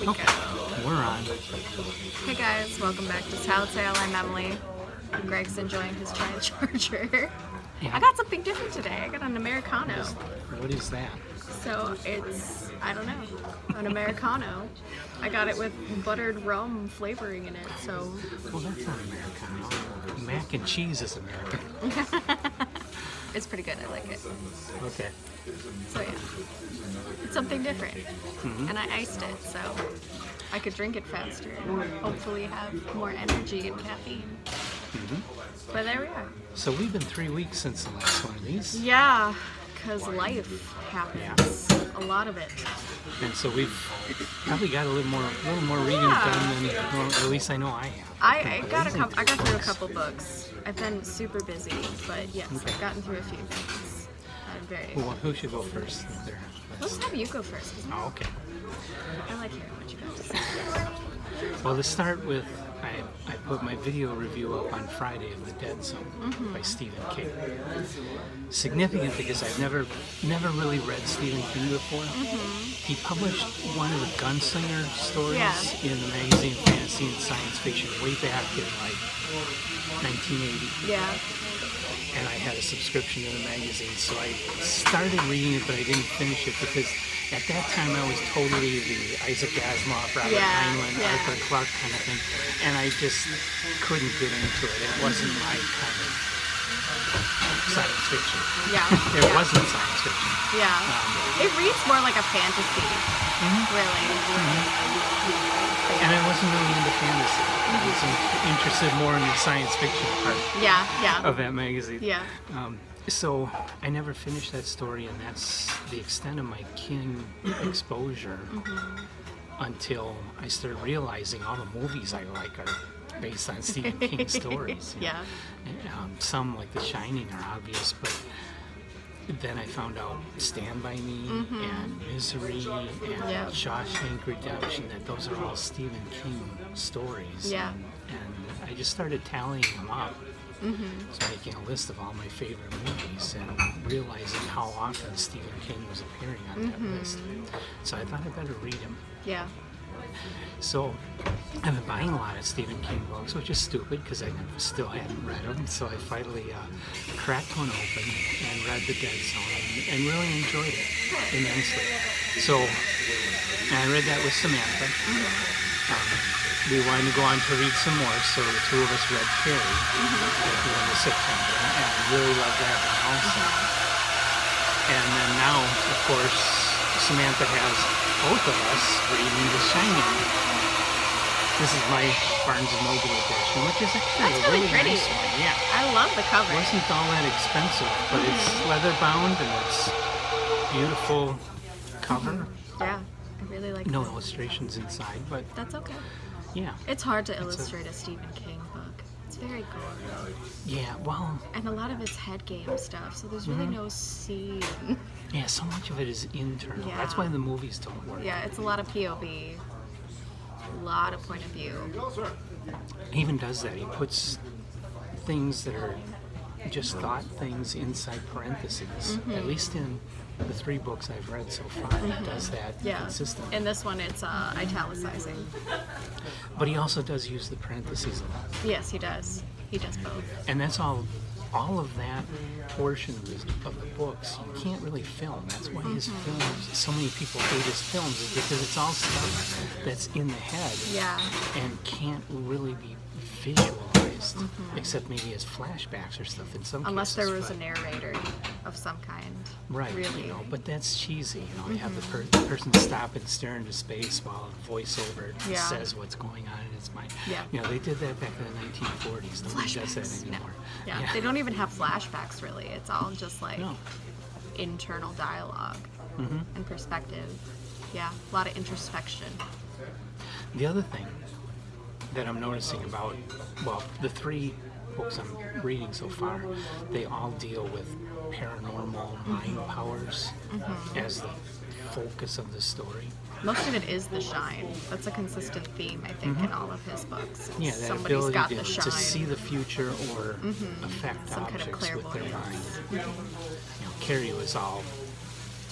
Okay, we're on. Hey guys, welcome back to Telltale. I'm Emily. Greg's enjoying his giant charger. Yeah. I got something different today. I got an Americano. What is that? So it's, I don't know, an Americano. I got it with buttered rum flavoring in it, so. Well, that's not Americano. Mac and cheese is American. It's pretty good. I like it. Okay. So yeah, it's something different. And I iced it, so I could drink it faster and hopefully have more energy and caffeine. But there we are. So we've been 3 weeks since the last one of these. Yeah, because life happens. A lot of it. And so we've probably got a little more reading done than, well, at least I know I have. I got through a couple books. I've been super busy, but yes, Okay. I've gotten through a few things. I'm very. Well, who should go first? There. Let's have you go first. 'Cause Oh, okay. I like hearing what you got to say. Well, to start with, I put my video review up on Friday of The Dead Zone by Stephen King. Significant because I've never really read Stephen King before. He published one of the Gunslinger stories in the magazine Fantasy and Science Fiction way back in like 1980. Yeah. And I had a subscription to the magazine, so I started reading it, but I didn't finish it because at that time I was totally the Isaac Asimov, Robert Heinlein, Arthur Clarke kind of thing, and I just couldn't get into it. It wasn't my kind of science fiction. Yeah. It wasn't science fiction. Yeah. It reads more like a fantasy, really. And I wasn't really into fantasy. I was interested more in the science fiction part Yeah. of that magazine. Yeah. So I never finished that story, and that's the extent of my King exposure until I started realizing all the movies I like are based on Stephen King stories. You know. Yeah. Some, like The Shining, are obvious, but then I found out Stand By Me and Misery and Shawshank Redemption, that those are all Stephen King stories. Yeah. And I just started tallying them up. So making a list of all my favorite movies and realizing how often Stephen King was appearing on that list. So I thought I'd better read him. Yeah. So I've been buying a lot of Stephen King books, which is stupid because I still hadn't read them. So I finally cracked one open and read The Dead Zone and really enjoyed it immensely. So and I read that with Samantha. We wanted to go on to read some more, so the two of us read Carrie at the end of September, and I really loved that one also. And then now, of course, Samantha has both of us reading The Shining. This is my Barnes & Noble edition, which is actually That's a really pretty. nice one. Yeah. I love the cover. It wasn't all that expensive, but it's leather bound and it's beautiful cover. Yeah. I really like No that. illustrations inside, but That's okay. yeah. It's hard to illustrate a Stephen King book. It's very gory. Yeah, well, And a lot of it's head game stuff, so there's really no scene. yeah, so much of it is internal. Yeah. That's why the movies don't work. Yeah, it's a lot of POV. A lot of point of view. He even does that. He puts things that are just thought things inside parentheses. At least in the 3 books I've read so far, he does that Yeah. consistently. In this one, it's italicizing. But he also does use the parentheses a lot. Yes, he does. He does both. And that's all of that portion of the books you can't really film. That's why his films, so many people hate his films, is because it's all stuff that's in the head Yeah. and can't really be visualized, except maybe as flashbacks or stuff in some Unless cases. there was a but- narrator of some kind. Right, Really. you know, but that's cheesy, you know, you have the person stop and stare into space while a voiceover Yeah. says what's going on in his mind. Yeah. You know, they did that back in the 1940s. Nobody does that Flashbacks. No. anymore. Yeah. They don't even have flashbacks, really. It's all just like No. internal dialogue and perspective. Yeah, a lot of introspection. The other thing that I'm noticing about, well, the 3 books I'm reading so far, they all deal with paranormal mind powers as the focus of the story. Most of it is the shine. That's a consistent theme, I think, in all of his books. Yeah, that Somebody's ability got to, the shine. to see the future or affect Some kind of objects with their mind. clairvoyance. You know, Carrie was all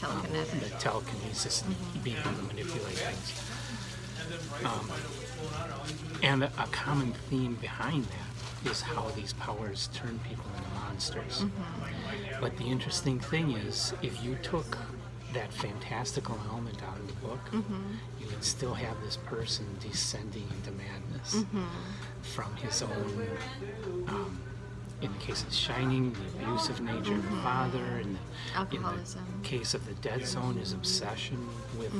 Telekinetic. the telekinesis, being able to manipulate things. And a common theme behind that is how these powers turn people into monsters. But the interesting thing is, if you took that fantastical element out of the book, you would still have this person descending into madness from his own, in the case of Shining, the abusive nature of the father, and Alcoholism. in the case of the Dead Zone, his obsession with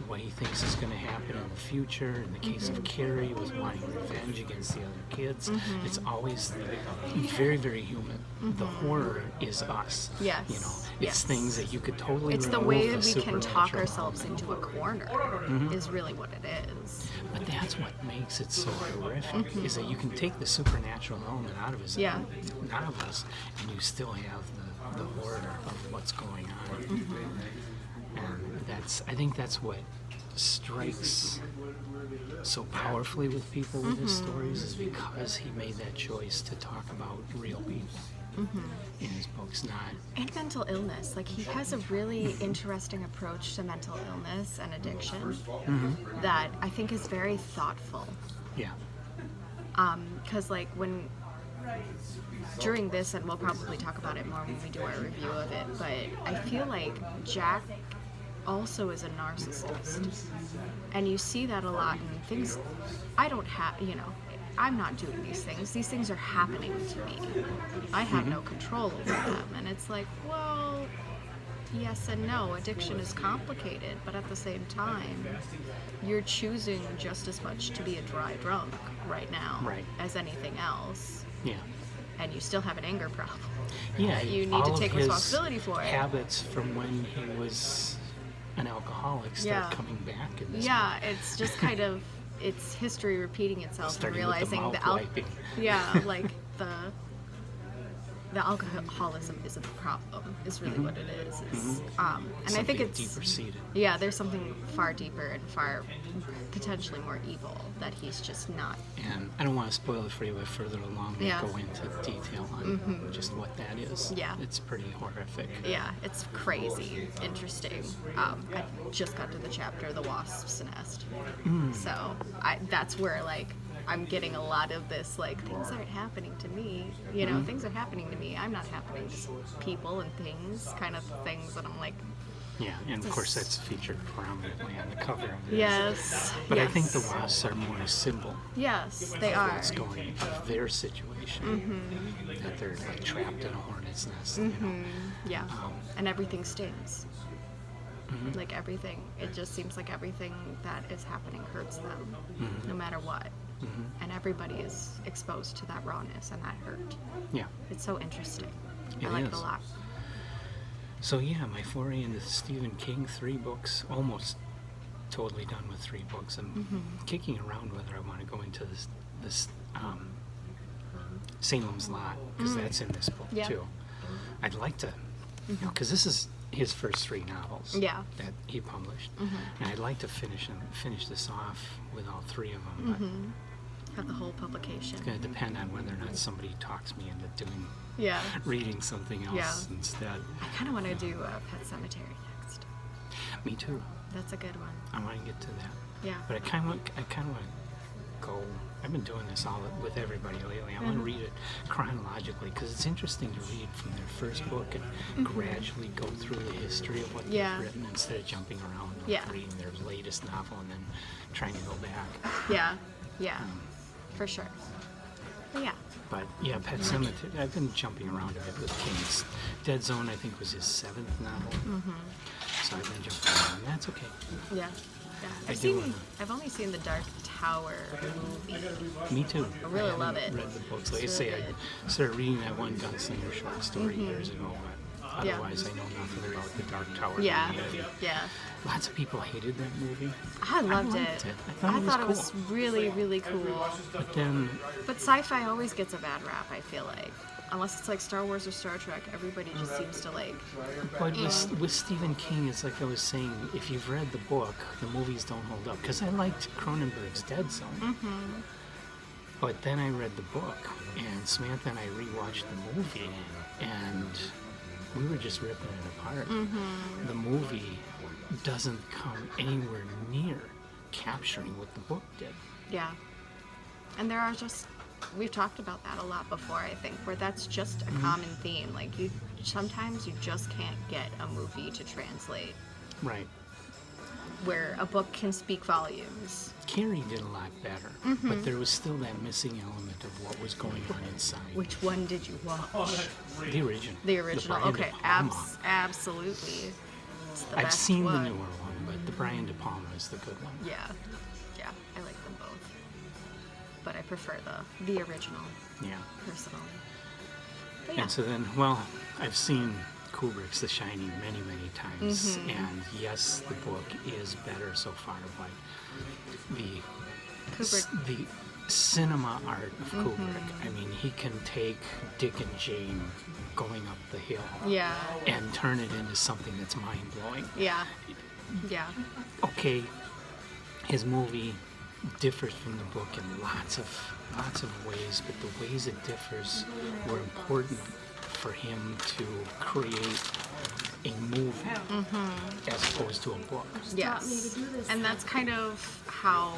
what he thinks is going to happen in the future. In the case of Carrie, with wanting revenge against the other kids. It's always very, very human. The horror is us. Yes. You know, it's Yes. things that you could totally It's the remove way the that we can talk supernatural ourselves element. into a corner is really what it is. But that's what makes it so horrific, is that you can take the supernatural element out of us, Yeah. out of us, and you still have the horror of what's going on. And I think that's what strikes so powerfully with people with his stories, is because he made that choice to talk about real people in his books, not And mental illness. Like, he has a really interesting approach to mental illness and addiction that I think is very thoughtful. yeah. Because, like, during this, and we'll probably talk about it more when we do our review of it, but I feel like Jack also is a narcissist. And you see that a lot in things I don't have, I'm not doing these things. These things are happening to me. I have no control over them. And it's like, well, yes and no. Addiction is complicated, but at the same time, you're choosing just as much to be a dry drunk right now Right. as anything else. Yeah. And you still have an anger problem. Yeah, You need all to of take his responsibility for it. habits from when he was an alcoholic start Yeah. coming back in this Yeah, it's just kind of, it's history repeating itself Starting and with the realizing mouth wiping. yeah, like the alcoholism isn't the problem, is really what it is. And I think something it's deeper seated. yeah, there's something far deeper and far potentially more evil that he's just not. And I don't want to spoil it for you, but further along we Yeah. go into detail on just what that is. Yeah. It's pretty horrific. Yeah, it's crazy, interesting. I just got to the chapter, The Wasp's Nest. So that's where, like, I'm getting a lot of this, like, things aren't happening to me. Things are happening to me. I'm not happening to people and things, kind of things that I'm like, Yeah, and of course that's featured prominently on the cover of this. yes. But yes. I think the wasps are more a symbol Yes, they of are. what's going of their situation. That they're like trapped in a hornet's nest. Yeah, and everything stings. Like, everything. It just seems like everything that is happening hurts them, no matter what. And everybody is exposed to that rawness and that hurt. Yeah. It's so interesting. It I like it is. a lot. So yeah, my foray into Stephen King, 3 books, almost totally done with 3 books. I'm kicking around whether I want to go into this Salem's Lot, because that's in this book Yeah. too. I'd like to, because this is his first 3 novels Yeah. that he published, and I'd like to finish this off with all 3 of them. But Have the whole publication. it's going to depend on whether or not somebody talks me into Yeah. reading something else Yeah. instead. I kind of want to do Pet Cemetery next. Me too. That's a good one. I want to get to that. Yeah. But I kind of want to go. I've been doing this all with everybody lately. I want to read it chronologically, because it's interesting to read from their first book and gradually go through the history of what Yeah. they've written, instead of jumping around and Yeah. reading their latest novel and then trying to go back. Yeah. Yeah. For sure. But yeah. But yeah, Pet Cemetery, I've been jumping around a bit with King's. Dead Zone, I think, was his 7th novel. So I've been jumping around. That's okay. Yeah. Yeah. I've only seen the Dark Tower movie. Me too. I really haven't love it. Read the books. Like It's I say, really I started reading that one Gunslinger short story years ago, but Yeah. otherwise I know nothing about the Dark Tower Yeah. movie. Yeah. Lots of people hated that movie, I loved liked it. it. I thought it was really, really cool. but then But sci-fi always gets a bad rap, I feel like. Unless it's like Star Wars or Star Trek, everybody just seems to like. but with Stephen King, it's like I was saying, if you've read the book, the movies don't hold up. Because I liked Cronenberg's Dead Zone. But then I read the book, and Samantha and I rewatched the movie, and we were just ripping it apart. The movie doesn't come anywhere near capturing what the book did. Yeah. And there are just, we've talked about that a lot before, I think, where that's just a common theme. Like, sometimes you just can't get a movie to translate, Right. where a book can speak volumes. Carrie did a lot better, but there was still that missing element of what was going on inside. Which one did you watch? The original. The original. Brian De Okay, Palma. absolutely. It's the I've best seen one. the newer one, but the Brian De Palma is the good one. Yeah, yeah, I like them both, but I prefer the original Yeah. personally. But yeah, And so then, well, I've seen Kubrick's The Shining many, many times, and yes, the book is better so far. Like Kubrick. the cinema art of Kubrick. I mean, he can take Dick and Jane going up the hill yeah, and turn it into something that's mind blowing. yeah, yeah, Okay, his movie differs from the book in lots of ways, but the ways it differs were important for him to create a movie as opposed to a book. yes. And that's kind of how,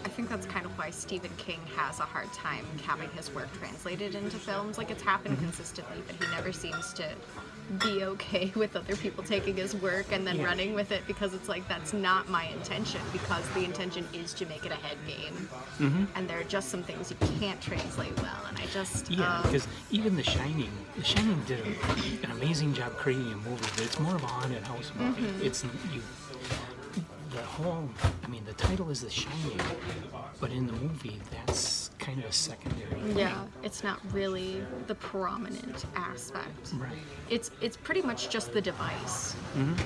I think that's kind of why Stephen King has a hard time having his work translated into films. Like, it's happened consistently, but he never seems to be okay with other people taking his work and then Yeah. running with it, because it's like, that's not my intention, because the intention is to make it a head game. And there are just some things you can't translate well, and I just Yeah, because even The Shining did an amazing job creating a movie, but it's more of a haunted house movie. It's the whole, I mean, the title is The Shining, but in the movie, that's kind of a secondary thing. yeah, it's not really the prominent aspect. Right. It's pretty much just the device.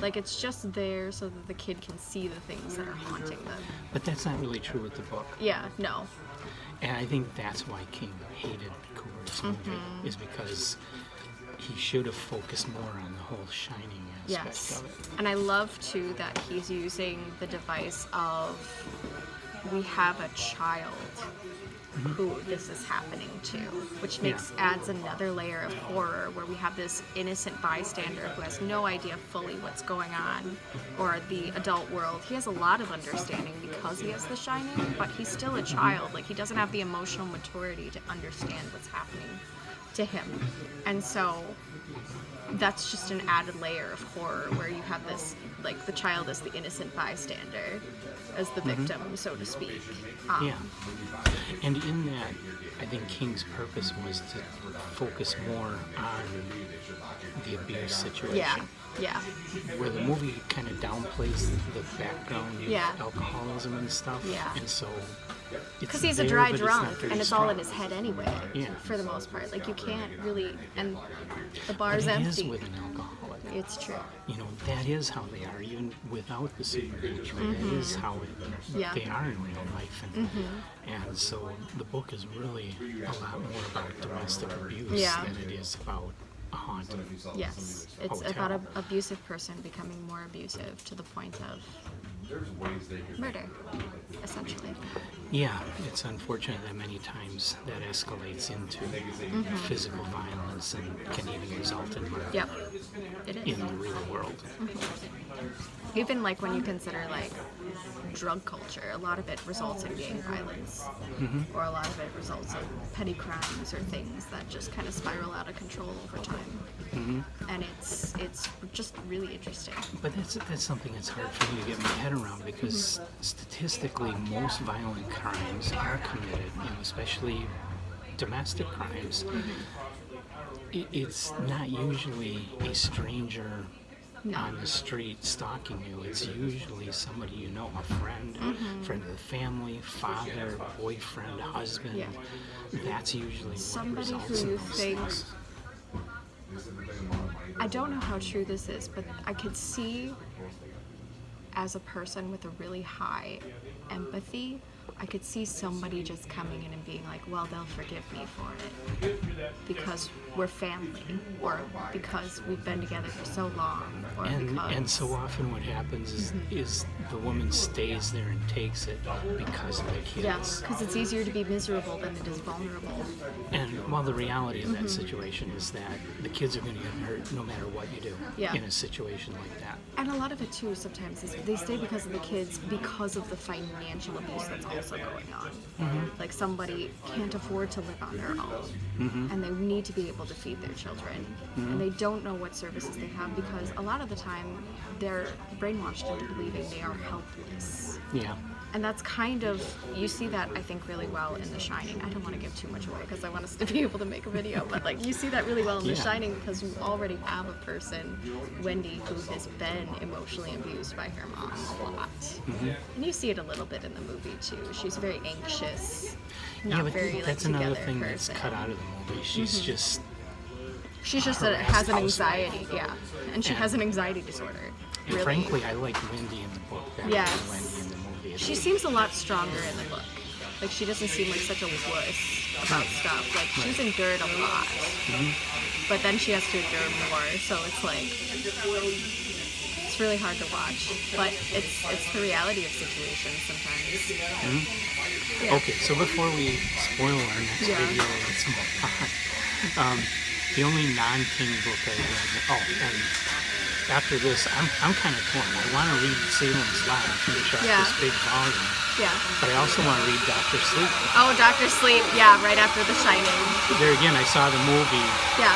Like, it's just there so that the kid can see the things that are haunting them. But that's not really true with the book. Yeah, no. And I think that's why King hated Kubrick's movie, is because he should have focused more on the whole Shining aspect Yes. of it. And I love too that he's using the device of, we have a child who this is happening to, which adds another layer of horror, where we have this innocent bystander who has no idea fully what's going on, or the adult world. He has a lot of understanding because he has the Shining, but he's still a child. Like, he doesn't have the emotional maturity to understand what's happening to him. And so that's just an added layer of horror, where you have this, like, the child as the innocent bystander, as the victim, so to speak. Yeah. And in that, I think King's purpose was to focus more on the abuse situation. Yeah, yeah, Where the movie kind of downplays the background of Yeah. alcoholism and stuff. Yeah. And so because he's a there, dry but it's not drunk, very and it's all in strong. his head anyway. Yeah. For the most part, like, you can't really, and the But bar's it is empty. with an alcoholic. It's true. You know, that is how they are, even without the supernatural. That is how Yeah. they are in real life. And so the book is really a lot more about domestic abuse Yeah. than it is about a haunted Yes, it's hotel. about an abusive person becoming more abusive to the point of murder, essentially. Yeah, it's unfortunate that many times that escalates into physical violence and can even result in murder Yep, it is. in the real world. Even, like, when you consider, like, drug culture, a lot of it results in gang violence, or a lot of it results in petty crimes or things that just kind of spiral out of control over time. And it's just really interesting. But that's something that's hard for me to get my head around, because statistically most violent crimes are committed, you know, especially domestic crimes. It's not usually a stranger No. on the street stalking you. It's usually somebody you know, a friend, friend of the family, father, boyfriend, husband. Yeah. That's usually what Somebody results who in you those think, things. I don't know how true this is, but I could see, as a person with a really high empathy, I could see somebody just coming in and being like, well, they'll forgive me for it, because we're family, or because we've been together for so long, or because... And so often what happens is the woman stays there and takes it because of the kids. Yeah, because it's easier to be miserable than it is vulnerable. And well, the reality of that situation is that the kids are going to get hurt no matter what you do in a situation like that. And a lot of it too sometimes is they stay because of the kids, because of the financial abuse that's also going on. Like somebody can't afford to live on their own, and they need to be able to feed their children, and they don't know what services they have because a lot of the time they're brainwashed into believing they are helpless. Yeah. And that's kind of, you see that I think really well in The Shining. I don't want to give too much away because I want us to be able to make a video, but like you see that really well in The Shining because you already have a person, Wendy, who has been emotionally abused by her mom a lot. And you see it a little bit in the movie too. She's very anxious, not but very that's like another together thing person. that's cut out of the movie. She's just has an housewife. anxiety, and she has an anxiety disorder. And Really. frankly, I like Wendy in the book better Yes. than Wendy in the movie. She seems a lot stronger in the book. Like she doesn't seem like such a wuss about stuff. Like she's endured a lot, but then she has to endure more. So it's like it's really hard to watch. But it's the reality of situations sometimes. Yeah. Okay, so before we spoil our next video, let's move on. The only non-King book I read. Oh, and after this, I'm kind of torn. I want to read Salem's Lot and finish off this big volume. Yeah. But I also want to read Dr. Sleep. Oh, Dr. Sleep. Yeah, right after The Shining. There again, I saw the movie. Yeah.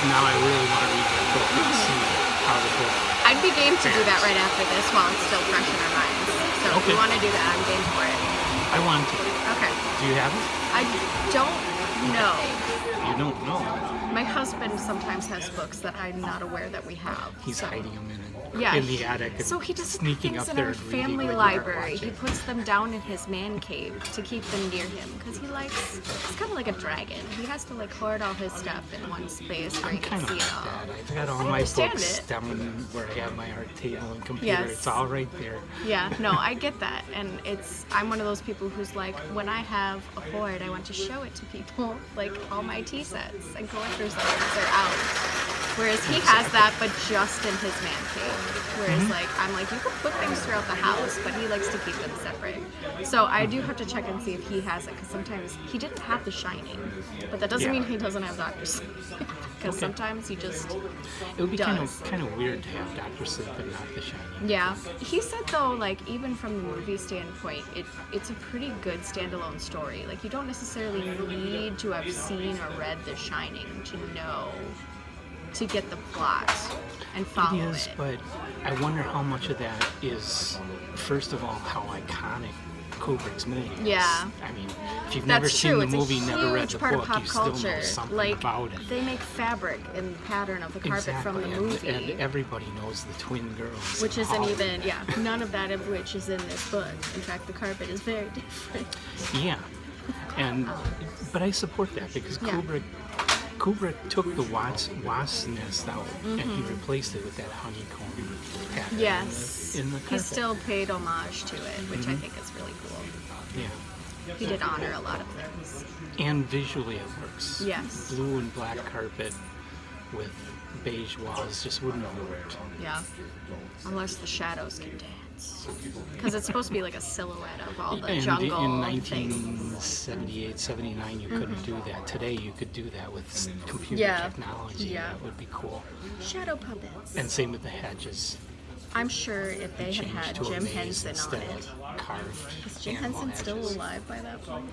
Now I really want to read the book and see how the book. I'd be game to do that right after this while it's still fresh in our minds. So if you want to do that, I'm game for it. I want to. Okay. Do you have it? I don't know. You don't know. My husband sometimes has books that I'm not aware that we have. He's hiding them Yeah. in the attic. And So he does sneaking things up in there our and reading family when you aren't library. He watching. puts them down in his man cave to keep them near him because he likes. It's kind of like a dragon. He has to like hoard all his stuff in one space where he I'm can kind of see like it all. that. I've got all I my understand books it. down where I have my art table and computer. Yes. It's all right there. Yeah, no, I get that, and I'm one of those people who's like, when I have a hoard, I want to show it to people, like all my tea sets and collector's items are out. Whereas he has that, but just in his man cave. Whereas like I'm like, you can put things throughout the house, but he likes to keep them separate. So I do have to check and see if he has it, because sometimes he didn't have The Shining, but that doesn't mean he doesn't have Dr. Sleep. Because sometimes he just It would be kind does. of weird to have Dr. Sleep and not The Shining. Yeah, he said though, like even from the movie standpoint, it's a pretty good standalone story. Like you don't necessarily need to have seen or read The Shining to know, to get the plot and follow It is, but I wonder how much of that is, first of all, how iconic Kubrick's movie is. Yeah. I mean, if you've never That's seen true. the It's movie, a never read huge the part book, of pop you still culture. know something Like about it. they make fabric in the pattern of the carpet from the Exactly, movie. and everybody knows the twin girls. Which in isn't Hollywood. even, none of that of which is in this book. In fact, the carpet is very different. Yeah, but I support that because Yeah. Kubrick took the wasp nest out and he replaced it with that honeycomb pattern Yes. in the He carpet. still paid homage to it, which I think is really cool. Yeah, He did honor a lot of things. and visually it works. Yes. Blue and black carpet with beige walls just wouldn't have worked. Yeah. Unless the shadows can dance. Because it's supposed to be like a silhouette of all the And jungle in things. 1978, 79, you couldn't do that. Today, you could do that with computer Yeah. technology. Yeah. That would be cool. Shadow puppets. And same with the hedges. I'm sure if they had Changed had to a Jim maze Henson on instead it. of carved Is Jim animal Henson still hedges. alive by that point?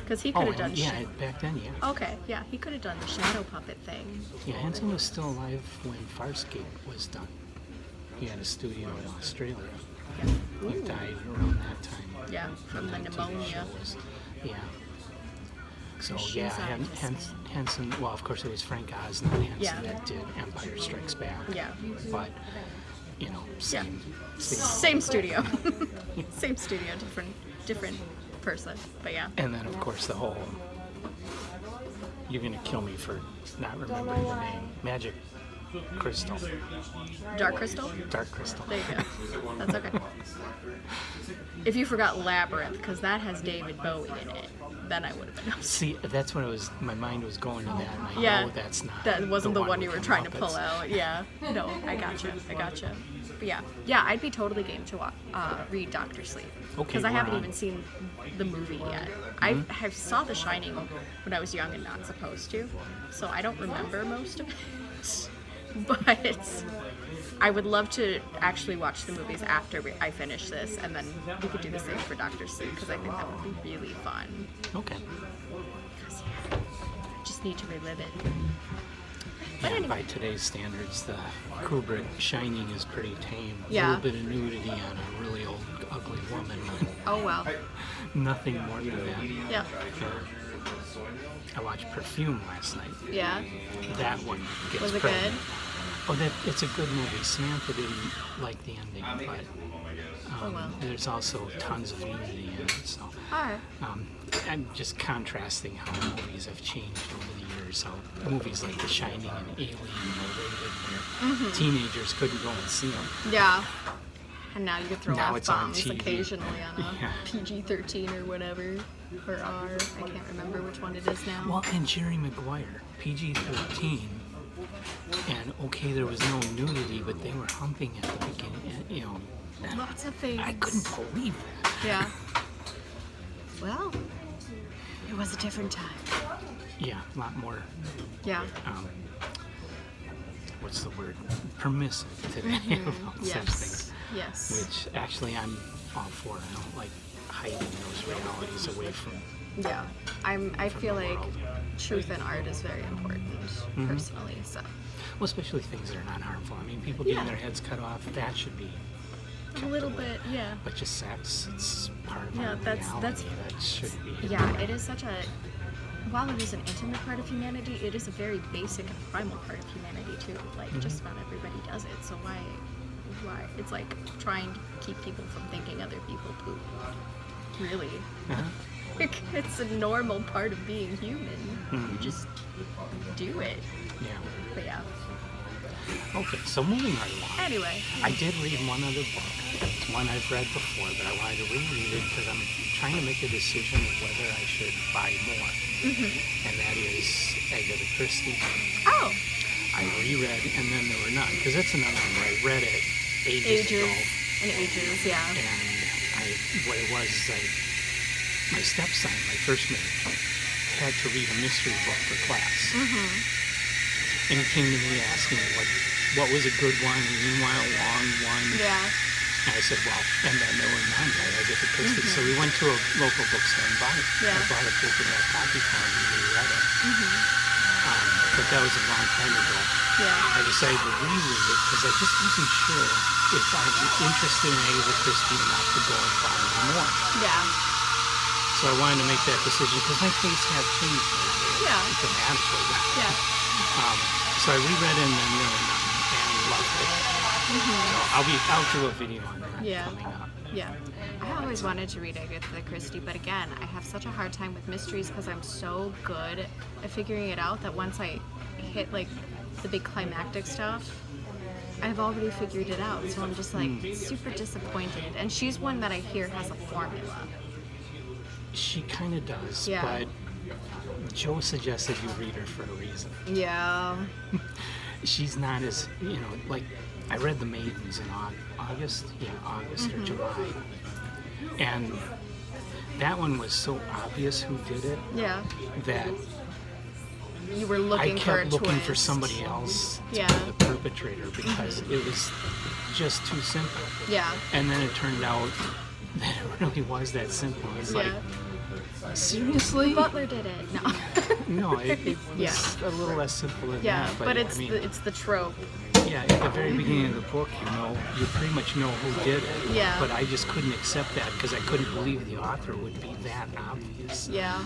Because he Oh, could have done yeah, back then, yeah. Okay, yeah, he could have done the shadow puppet thing. Yeah, Henson was still alive when Farscape was done. He had a studio in Australia. Yeah. He died around that time. Yeah, from the That TV pneumonia. show was- yeah. So She's yeah, on this Henson. Well, of course, it was Frank Oz, not Henson, Yeah. that did Empire Strikes Back. Yeah. But you know, same. Same studio. Same studio, different person. But yeah. And then, of course, the whole. You're gonna kill me for not remembering the name. Magic Crystal. Dark Crystal? Dark Crystal. There you go. That's okay. If you forgot Labyrinth, because that has David Bowie in it, then I would have been upset. See, that's what my mind was going to that, and I Yeah. know that's not. That wasn't the one you with were the trying to Muppets. pull out. Yeah. No, I gotcha. But yeah, I'd be totally game to read Doctor Sleep. Okay, Because I we're haven't on. even seen the movie yet. I have saw The Shining when I was young and not supposed to, so I don't remember most of it. But I would love to actually watch the movies after I finish this, and then we could do the same for Doctor Sleep, because I think that would be really fun. Okay. 'Cause, yeah, I just need to relive it. But Yeah, anyway. by today's standards, the Kubrick Shining is pretty tame. A Yeah. little bit of nudity on a really old, ugly woman. Oh well. Nothing more than that. Yeah. I watched Perfume last night. Yeah. That one gets Was it pregnant. good? Oh, it's a good movie. Samantha didn't like the ending, but Oh well. there's also tons of nudity in it. So Alright. I'm just contrasting how movies have changed over the years. How movies like The Shining and Alien were rated where teenagers couldn't go and see them. Yeah. And now you can throw Now off it's on bombs TV. occasionally on a Yeah. PG-13 or whatever. Or R. I can't remember which one it is now. Well, and Jerry Maguire, PG-13, and okay, there was no nudity, but they were humping at the beginning. You know, Lots of things. I couldn't believe that. Yeah. Well, it was a different time. Yeah, a lot more. Yeah. What's the word? Permissive today about such things. Yes. Which actually I'm all for. I don't like hiding those realities away from. Yeah. I feel like world. truth in art is very important, personally. So. Well, especially things that are not harmful. I mean, people getting Yeah. their heads cut off, that should be. A little bit, yeah. But just sex, it's part of Yeah, our that's- reality. That should be. Yeah, it is such a. While it is an intimate part of humanity, it is a very basic and primal part of humanity too. Like just about everybody does it. So why? It's like trying to keep people from thinking other people poop. Really, Uh-huh. like, it's a normal part of being human. You just do it. Yeah. But yeah. Okay, so moving right along. Anyway. I did read one other book. It's one I've read before, but I wanted to reread it because I'm trying to make a decision of whether I should buy more. And that is Agatha Christie. Oh. I reread, and then there were none. Because that's another one where I read it ages ago. And ages, yeah. And what it was is my stepson, my first marriage, had to read a mystery book for class. And he came to me asking what was a good one, a meanwhile long one. Yeah. And I said, well, and then there were none. I get the Christie. So we went to a local bookstore and bought it. Yeah. I bought a paperback copy for him and we read it. But that was a long time ago. Yeah. I decided to reread it because I just wasn't sure if I'd be interested in Agatha Christie enough to go and buy more. Yeah. So I wanted to make that decision because my tastes have changed Yeah. dramatically. Yeah. So I reread it and then there were none and loved it. So I'll do a video on that Yeah. coming up. Yeah. I always wanted to read Agatha Christie, but again, I have such a hard time with mysteries because I'm so good at figuring it out that once I hit like the big climactic stuff, I've already figured it out. So I'm just like super disappointed. And she's one that I hear has a formula. She kind of does, Yeah. but Joe suggested you read her for a reason. Yeah. She's not as, like, I read The Maidens in August or July. And that one was so obvious who did it Yeah. that You were I looking for a kept looking twist. for somebody else to Yeah. be the perpetrator because it was just too simple. Yeah. And then it turned out that it really was that simple. It's like, seriously? Butler did it. No. No, it was Yeah. a little less simple than Yeah, that. but it's I mean, it's the trope. yeah, at the very beginning of the book, you pretty much know who did it. Yeah. But I just couldn't accept that because I couldn't believe the author would be that obvious. Yeah.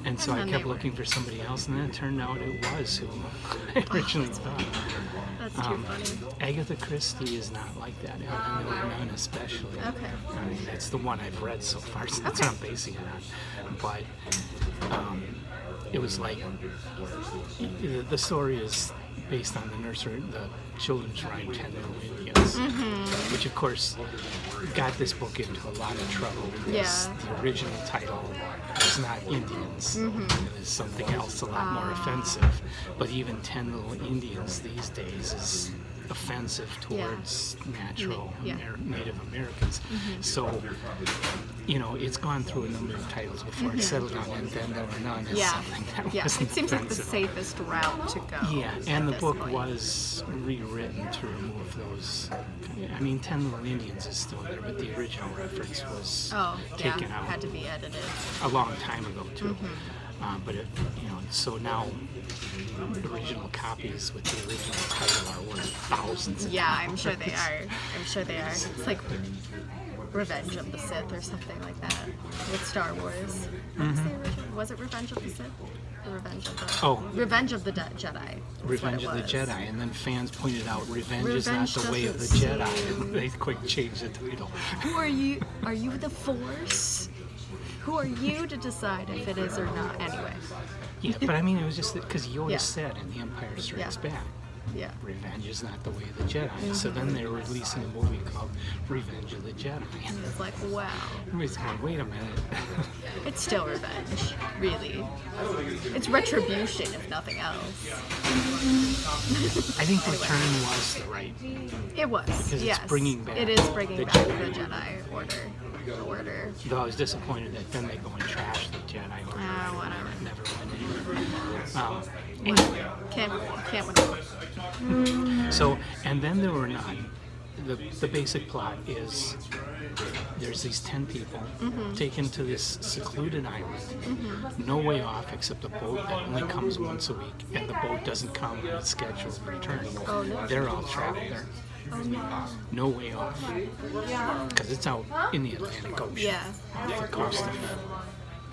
And so And I then kept they were. looking for somebody else, and then it turned out it was who I originally thought. That's too funny. Agatha Christie is not like that, and None especially. Okay. I mean, that's the one I've read so far, so that's what I'm basing it on. But it was like, the story is based on the children's rhyme 10 Little Indians, which of course got this book into a lot of trouble because the original title was not Indians. It was something else a lot more offensive. But even 10 Little Indians these days is offensive towards natural Native Americans. So, it's gone through a number of titles before it settled on And Then There Were None as something that wasn't it seems like the offensive. safest route to go. Yeah, and the book was rewritten to remove those. I mean, 10 Little Indians is still there, but the original reference was taken out had to be edited. a long time ago too. But so now original copies with the original title are worth thousands of dollars. I'm sure they are. It's like Revenge of the Sith or something like that with Star Wars. What was the original? Was it Revenge of the Sith? Or Revenge of the Revenge of the Jedi. That's Revenge what of it the was. Jedi, and then fans pointed out Revenge is not Revenge the way of the doesn't Jedi, and they quick changed the title. Who are you? Are you the Force? Who are you to decide if it is or not? Anyway. Yeah, but I mean, it was just because Yoda Yeah. said in The Empire Strikes Back, Yeah. revenge is not the way of the Jedi. So then they were releasing a movie called Revenge of the Jedi. And it's like, wow. Everybody's going, wait a minute. It's still revenge, really. It's retribution, if nothing else. I think Return was the right. It was, Because yes. it's bringing back It is bringing the back Jedi. the Jedi Order. Though I was disappointed that then they go and trash the Jedi Order. Whatever. It never went anywhere. Anyway, Can't win. so, and then there were none. The basic plot is there's these 10 people taken to this secluded island, no way off except a boat that only comes once a week, and the boat doesn't come on its scheduled return. Oh, no. They're all trapped there. No way off. Because it's out in the Atlantic Ocean, Yeah. off the coast of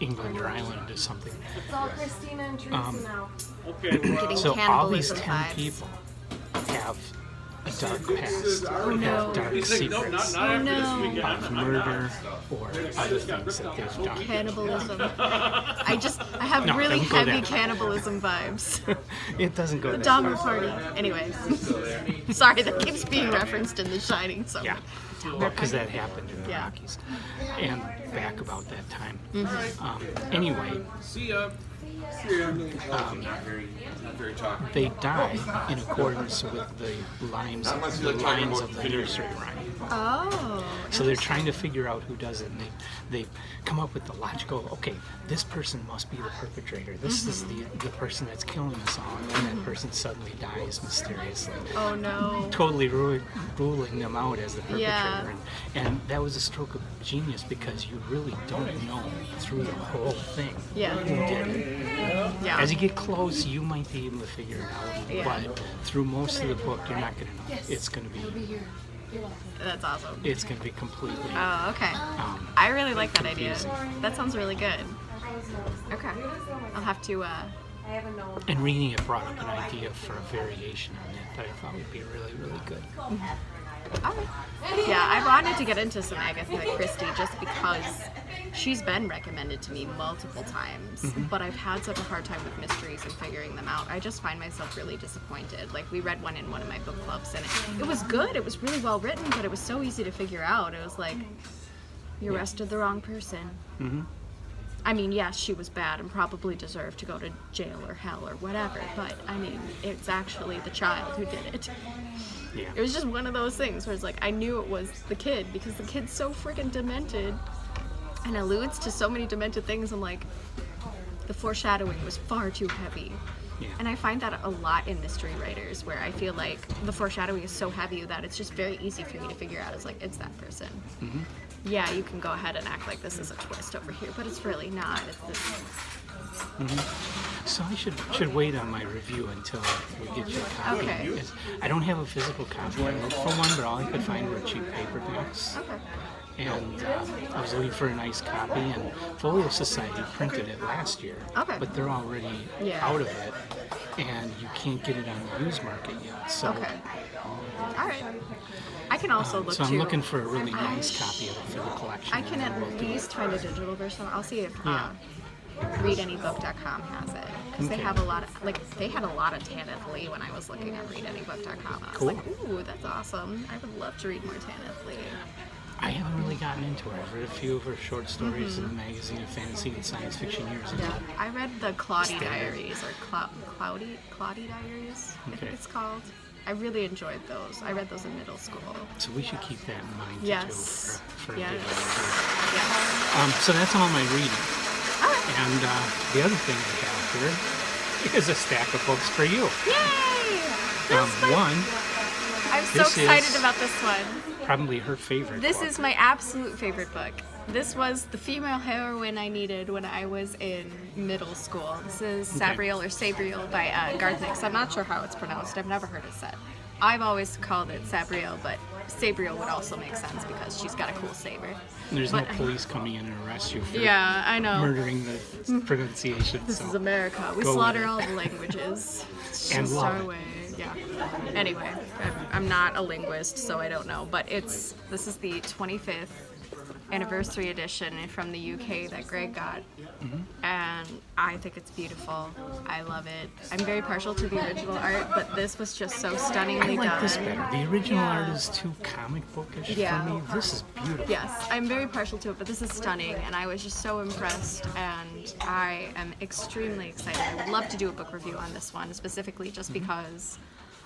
England or Ireland or something. It's all Christina and Teresa now. Getting So all these cannibalism 10 vibes. people have a dark past, Oh, no. have dark secrets Oh no. of murder or other things that they've done. Cannibalism. I have No, really don't go heavy there. cannibalism vibes. It doesn't go The that Dahmer far. Party. Anyways. Sorry, that keeps being referenced in The Shining. So. Yeah, well, because that happened in the Yeah. Rockies, and back about that time. Mm-hmm. Anyway, See ya. Not very talkative. they die in accordance with the lines of the nursery rhyme. Oh. So they're trying to figure out who does it, and they come up with the logical, okay, this person must be the perpetrator. This is the person that's killing us all, and that person suddenly dies mysteriously. Oh no. Totally ruling them out as the perpetrator. Yeah. And that was a stroke of genius because you really don't know through the whole thing Yeah. who did it. Yeah. As you get close, you might be able to figure it out, Yeah. but through most of the book, you're not going to know. It's going to be That's awesome. it's going to be completely. Oh, okay. I really like that idea. confusing. That sounds really good. Okay. I'll have to, I have a note. And reading it brought up an idea for a variation on it that I thought would be really, really good. alright. Yeah, I wanted to get into some Agatha Christie just because she's been recommended to me multiple times, but I've had such a hard time with mysteries and figuring them out. I just find myself really disappointed. Like, we read one in one of my book clubs, and it was good. It was really well written, but it was so easy to figure out. It was like, you arrested the wrong person. I mean, yes, she was bad and probably deserved to go to jail or hell or whatever, but I mean, it's actually the child who did it. Yeah. It was just one of those things where it's like, I knew it was the kid because the kid's so freaking demented and alludes to so many demented things. I'm like, the foreshadowing was far too heavy. Yeah. And I find that a lot in mystery writers where I feel like the foreshadowing is so heavy that it's just very easy for me to figure out. It's like, it's that person. Yeah, you can go ahead and act like this is a twist over here, but it's really not. It's this. So I should wait on my review until we get you a copy. Okay. Because I don't have a physical copy. I looked for one, but all I could find were cheap paperbacks. Okay. And I was looking for a nice copy, and Folio Society printed it last year. Okay. But they're already Yeah. out of it, and you can't get it on the used market yet. So, Okay. All right. I can also look so I'm too. looking for a really nice copy of it for the collection. I can and then at we'll do it. least find a digital version. I'll see if Yeah. readanybook.com has it. because they Okay. have a lot of, like, they had a lot of Tanith Lee when I was looking at readanybook.com. I was Cool. like, ooh, that's awesome. I would love to read more Tanith Lee. I haven't really gotten into her. I've read a few of her short stories in the magazine of fantasy and science fiction years ago. Yeah, I read the Claudie Standard. Diaries, or Claudie Diaries, I Okay. think it's called. I really enjoyed those. I read those in middle school. So we should keep that in mind Yes. too for a Yes. video review. Yeah. So that's all my reading. All right. And the other thing I have here is a stack of books for you. Yay! One, I'm so this excited is- about this one. probably her favorite This book. is my absolute favorite book. This was the female heroine I needed when I was in middle school. This is Okay. Sabriel or Sabriel by Garth Nix. I'm not sure how it's pronounced. I've never heard it said. I've always called it Sabriel, but Sabriel would also make sense because she's got a cool saber. There's but- no police coming in and arrest you for Yeah, I know. murdering the pronunciation. This so. is America. We Go with slaughter it. all the languages. It's And just love our it. way. Yeah. Anyway, I'm not a linguist, so I don't know. But this is the 25th anniversary edition from the UK that Greg got, and I think it's beautiful. I love it. I'm very partial to the original art, but this was just so I stunningly like done. this better. The original Yeah. art is too comic bookish Yeah. for me. This is beautiful. Yes, I'm very partial to it, but this is stunning, and I was just so impressed, and I am extremely excited. I would love to do a book review on this one, specifically just because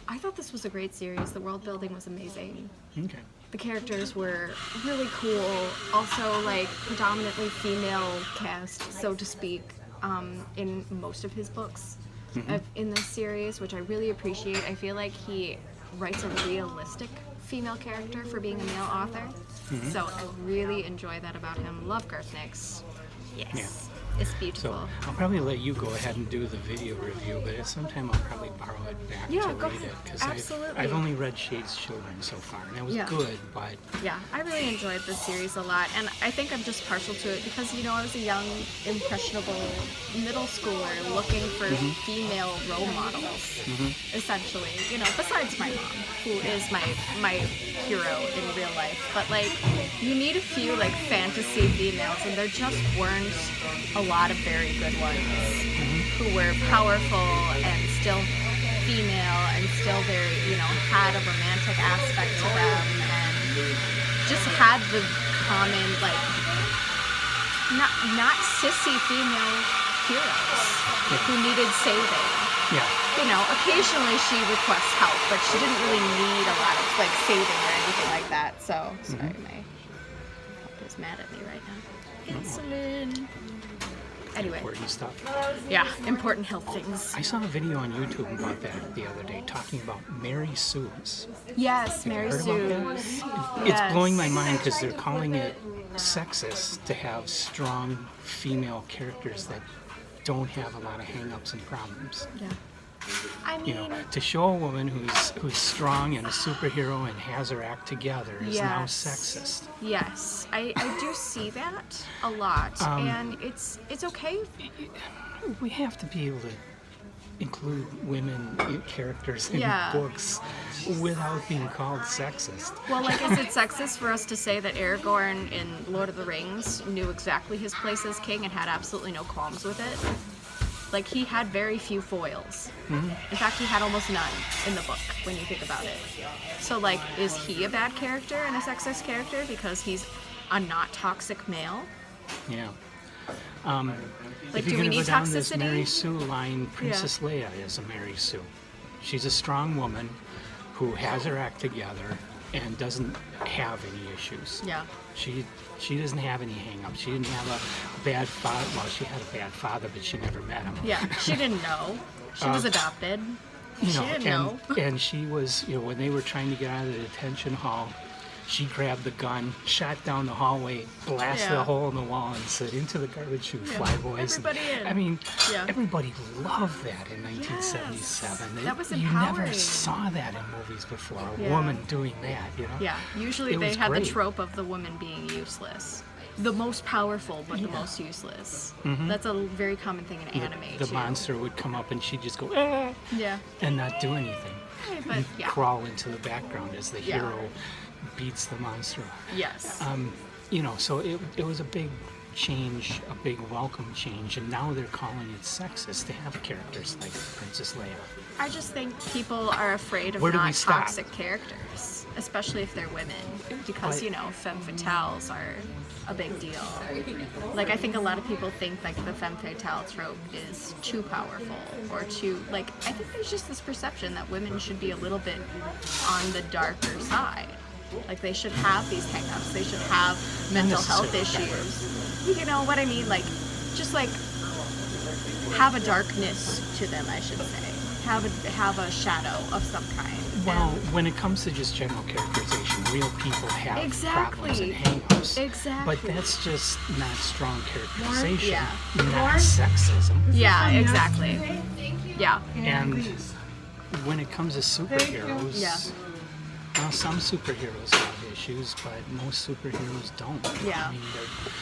I thought this was a great series. The world building was amazing. Okay. The characters were really cool, also like predominantly female cast, so to speak, in most of his books in this series, which I really appreciate. I feel like he writes a realistic female character for being a male author, so I really enjoy that about him. Love Garth Nix. Yes, it's beautiful. So I'll probably let you go ahead and do the video review, but at some time I'll probably borrow it back Yeah, to go read ahead. it because Absolutely. I've only read Shade's Children so far, and that was Yeah. good, but Yeah, I really enjoyed this series a lot, and I think I'm just partial to it because, you know, I was a young, impressionable middle schooler looking for female role models, essentially, you know, besides my mom, who is my hero in real life. But, like, you need a few, like, fantasy females, and there just weren't a lot of very good ones who were powerful and still female and still very, you know, had a romantic aspect to them and just had the common, like, not sissy female heroes who needed saving. yeah. You know, occasionally she requests help, but she didn't really need a lot of, like, saving or anything like that. So, sorry, my help is mad at me right now. Insulin. Anyway, Important stuff. yeah, important health things. I saw a video on YouTube about that the other day, talking about Mary Sue's. Yes, Mary Heard about that? Sue's. It's blowing my mind because they're calling it sexist to have strong female characters that don't have a lot of hang-ups and problems. Yeah. I You mean, know, to show a woman who's strong and a superhero and has her act together is now Yes. sexist. yes, I do see that a lot, and it's okay. We have to be able to include women characters in Yeah. books without being called sexist. Well, like, is it sexist for us to say that Aragorn in Lord of the Rings knew exactly his place as king and had absolutely no qualms with it? Like, he had very few foils. In fact, he had almost none in the book when you think about it. So, like, is he a bad character and a sexist character because he's a not toxic male? Yeah. Like, If do you're we gonna need go down this toxicity? Mary Sue line, Princess Leia is a Mary Sue. She's a strong woman who has her act together and doesn't have any issues. Yeah. She doesn't have any hang-ups. She didn't have a bad father. Well, she had a bad father, but she never met him. Yeah, she didn't know. She was adopted. You She know, didn't and, know. and she was, you know, when they were trying to get out of the detention hall, she grabbed the gun, shot down the hallway, blasted Yeah. a hole in the wall, and said, "Into the garbage chute, fly boys." Everybody in. I mean, Yeah. everybody loved that in 1977. That was You never empowering. saw that in movies before. A Yeah. woman doing that, you know? Yeah, usually It they was had great. the trope of the woman being useless. The most powerful, but the most useless. That's a very common thing in anime, The too. monster would come up and she'd just go, "Eh," Yeah, and not do anything. but yeah. Crawl into the background as the Yeah. hero beats the monster. Yes. You know, so it was a big change, a big welcome change, and now they're calling it sexist to have characters like Princess Leia. I just think people are afraid of Where do we not stop? toxic characters, especially if they're women, because But- you know, femme fatales are a big deal. Like, I think a lot of people think like the femme fatale trope is too powerful or too, like, I think there's just this perception that women should be a little bit on the darker side. Like, they should have these hang-ups, they should have mental health necessarily issues. You know what I mean? Like, just like have a darkness to them, I should say. Have a shadow of some kind. Well, when it comes to just general characterization, real people have problems and Exactly. hang-ups. Exactly. But that's just not strong characterization, Yeah. not sexism. Yeah, exactly. Yeah. And when it comes to superheroes, Yeah. well, some superheroes have issues, but most superheroes don't. Yeah. I mean, they're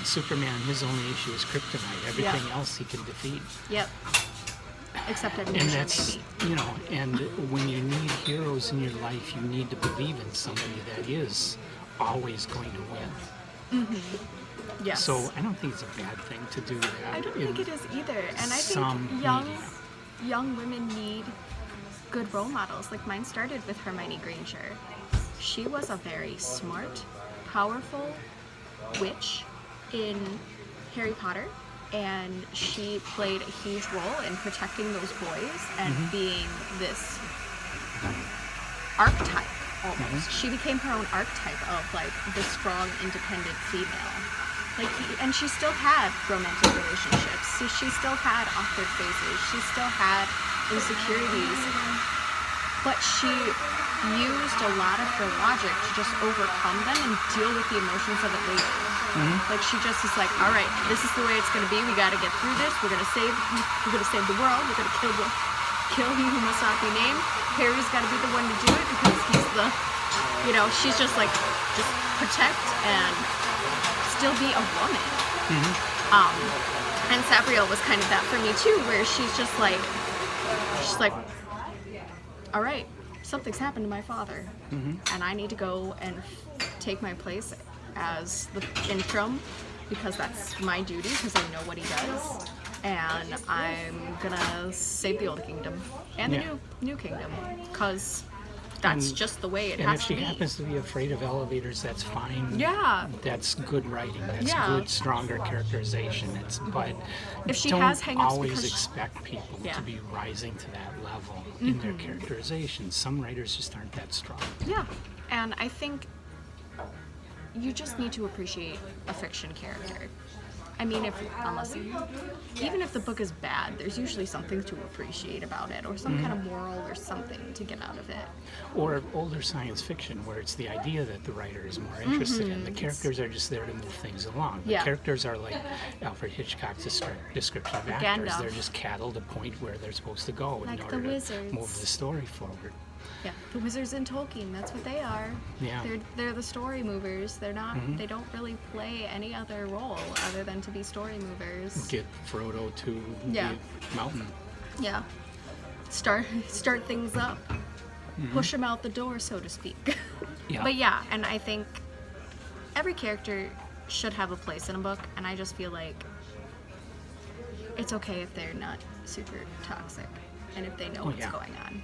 Superman, his only issue is kryptonite. Everything else he can defeat. Yep. Except And amnesia, that's, maybe. you know, and when you need heroes in your life, you need to believe in somebody that is always going to win. Yes. So I don't think it's a bad thing to do that. I don't in think it is either. And I some think young women need good role models. Like, mine started with Hermione Granger. She was a very smart, powerful witch in Harry Potter, and she played a huge role in protecting those boys and being this archetype almost. She became her own archetype of like the strong, independent female. Like, and she still had romantic relationships. She still had awkward phases. She still had insecurities. But she used a lot of her logic to just overcome them and deal with the emotions of it later. Like, she just is like, all right, this is the way it's gonna be. We gotta get through this. We're gonna save the world. We're gonna kill he who must not be named. Harry's gotta be the one to do it because he's the, you know, she's just like, just protect and still be a woman. And Sabriel was kind of that for me too, where she's like, all right, something's happened to my father, and I need to go and take my place as the interim because that's my duty because I know what he does, and I'm gonna save the old kingdom and the Yeah. new kingdom because that's And- just the way it And has if to she be. happens to be afraid of elevators, that's fine. Yeah. That's good writing. That's Yeah. good, stronger characterization. But If she don't has hang-ups always because expect people Yeah. to be rising to that level in their characterization. Some writers just aren't that strong. Yeah, and I think you just need to appreciate a fiction character. I mean, even if the book is bad, there's usually something to appreciate about it, or some kind of moral or something to get out of it. Or older science fiction, where it's the idea that the writer is more interested in. The characters are just there to move things along. The Yeah. characters are like Alfred Hitchcock's description of actors. Gandalf. They're just cattle to point where they're supposed to go in Like order the to wizards. move the story forward. Yeah, the wizards in Tolkien, that's what they are. Yeah. They're the story movers. They're not. They don't really play any other role other than to be story movers. Get Frodo to Yeah. the mountain. Yeah. Start things up. Push them out the door, so to speak. Yeah. But yeah, and I think every character should have a place in a book, and I just feel like it's okay if they're not super toxic and if they know what's yeah. going on.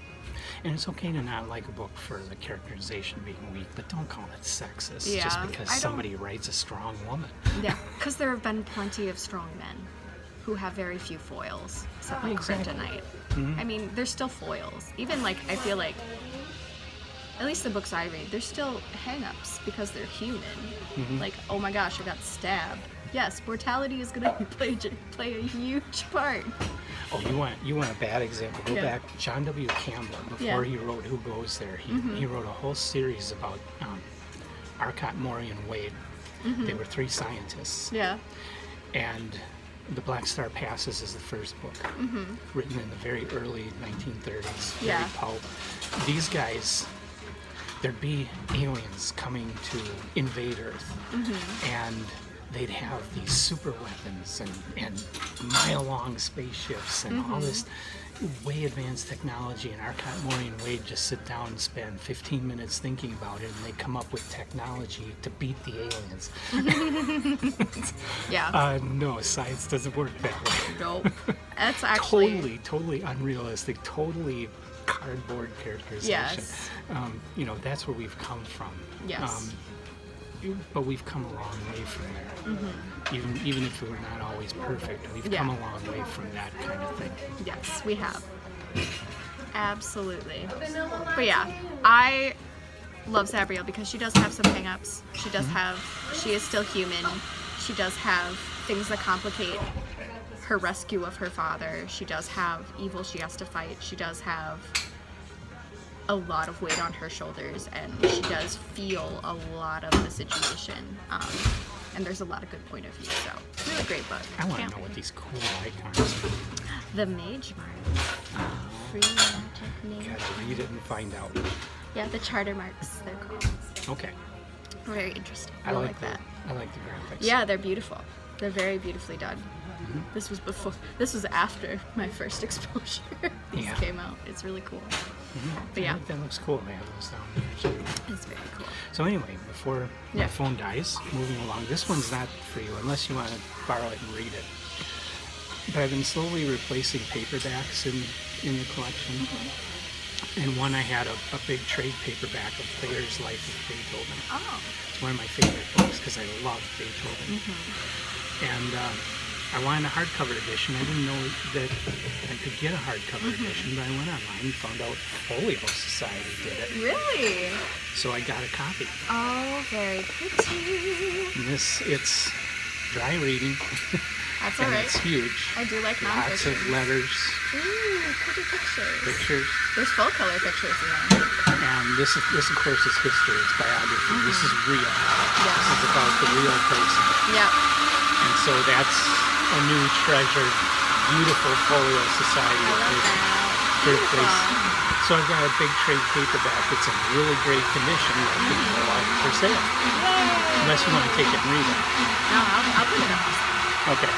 And it's okay to not like a book for the characterization being weak, but don't call it sexist Yeah, just because I don't- somebody writes a strong woman. Yeah, because there have been plenty of strong men who have very few foils, except like Exactly. kryptonite. I mean, there's still foils. Even like, I feel like, at least the books I read, there's still hang-ups because they're human. Like, oh my gosh, I got stabbed. Yes, mortality is gonna play a huge part. Oh, you want a bad example? Go Yeah. back. John W. Campbell, before Yeah. he wrote Who Goes There, he wrote a whole series about Arcot, Maury, and Wade. They were three scientists. Yeah. And The Black Star Passes is the first book, written in the very early 1930s, very Yeah. pulp. These guys, there'd be aliens coming to invade Earth, and they'd have these super weapons and mile-long spaceships and all this way advanced technology, and Arcot Mori and Wade just sit down and spend 15 minutes thinking about it, and they come up with technology to beat the aliens. Yeah. No, science doesn't work that way. Nope. That's actually Totally unrealistic, totally cardboard characterization. Yes. That's where we've come from. Yes. But we've come a long way from there. Even if we're not always perfect, we've come a long way from that kind of thing. Yes, we have. Absolutely. But yeah, I love Sabriel because she does have some hang-ups. She is still human. She does have things that complicate her rescue of her father. She does have evil she has to fight. She does have a lot of weight on her shoulders, and she does feel a lot of the situation. And there's a lot of good point of view. So, really great book. I want Can't to know wait. what these cool icons are. The Mage Mark. Free magic name. Gotta read it and find out. Yeah, the charter marks, they're called. Okay. Very interesting. I like that. I like the graphics. Yeah, they're beautiful. They're very beautifully done. This was after my first exposure. These Yeah. came out. It's really cool. But I yeah, think that looks cool. They have those down there. it's very cool. So anyway, before my Yeah. phone dies, moving along, this one's not for you unless you want to borrow it and read it. But I've been slowly replacing paperbacks in the collection. And one I had a big trade paperback of Thayer's Life of Beethoven. Oh. It's one of my favorite books because I love Beethoven. And I wanted a hardcover edition. I didn't know that I could get a hardcover edition, but I went online and found out Folio Society did it. Really? So I got a copy. Oh, very pretty. And it's dry reading, That's and alright. it's huge. I do like Lots of nonfiction. letters, Ooh, pretty pictures. pictures. There's full color pictures in there. And this of course is history. It's biography. This is real. This Yes. is about the real person. Yep. And so that's a new treasured, beautiful Folio Society I love edition. that. Birthdays. Beautiful. So I've got a big trade paperback. It's in really great condition that could go out for sale. Yay. Unless you want to take it and read it. No, I'll put it up. Okay.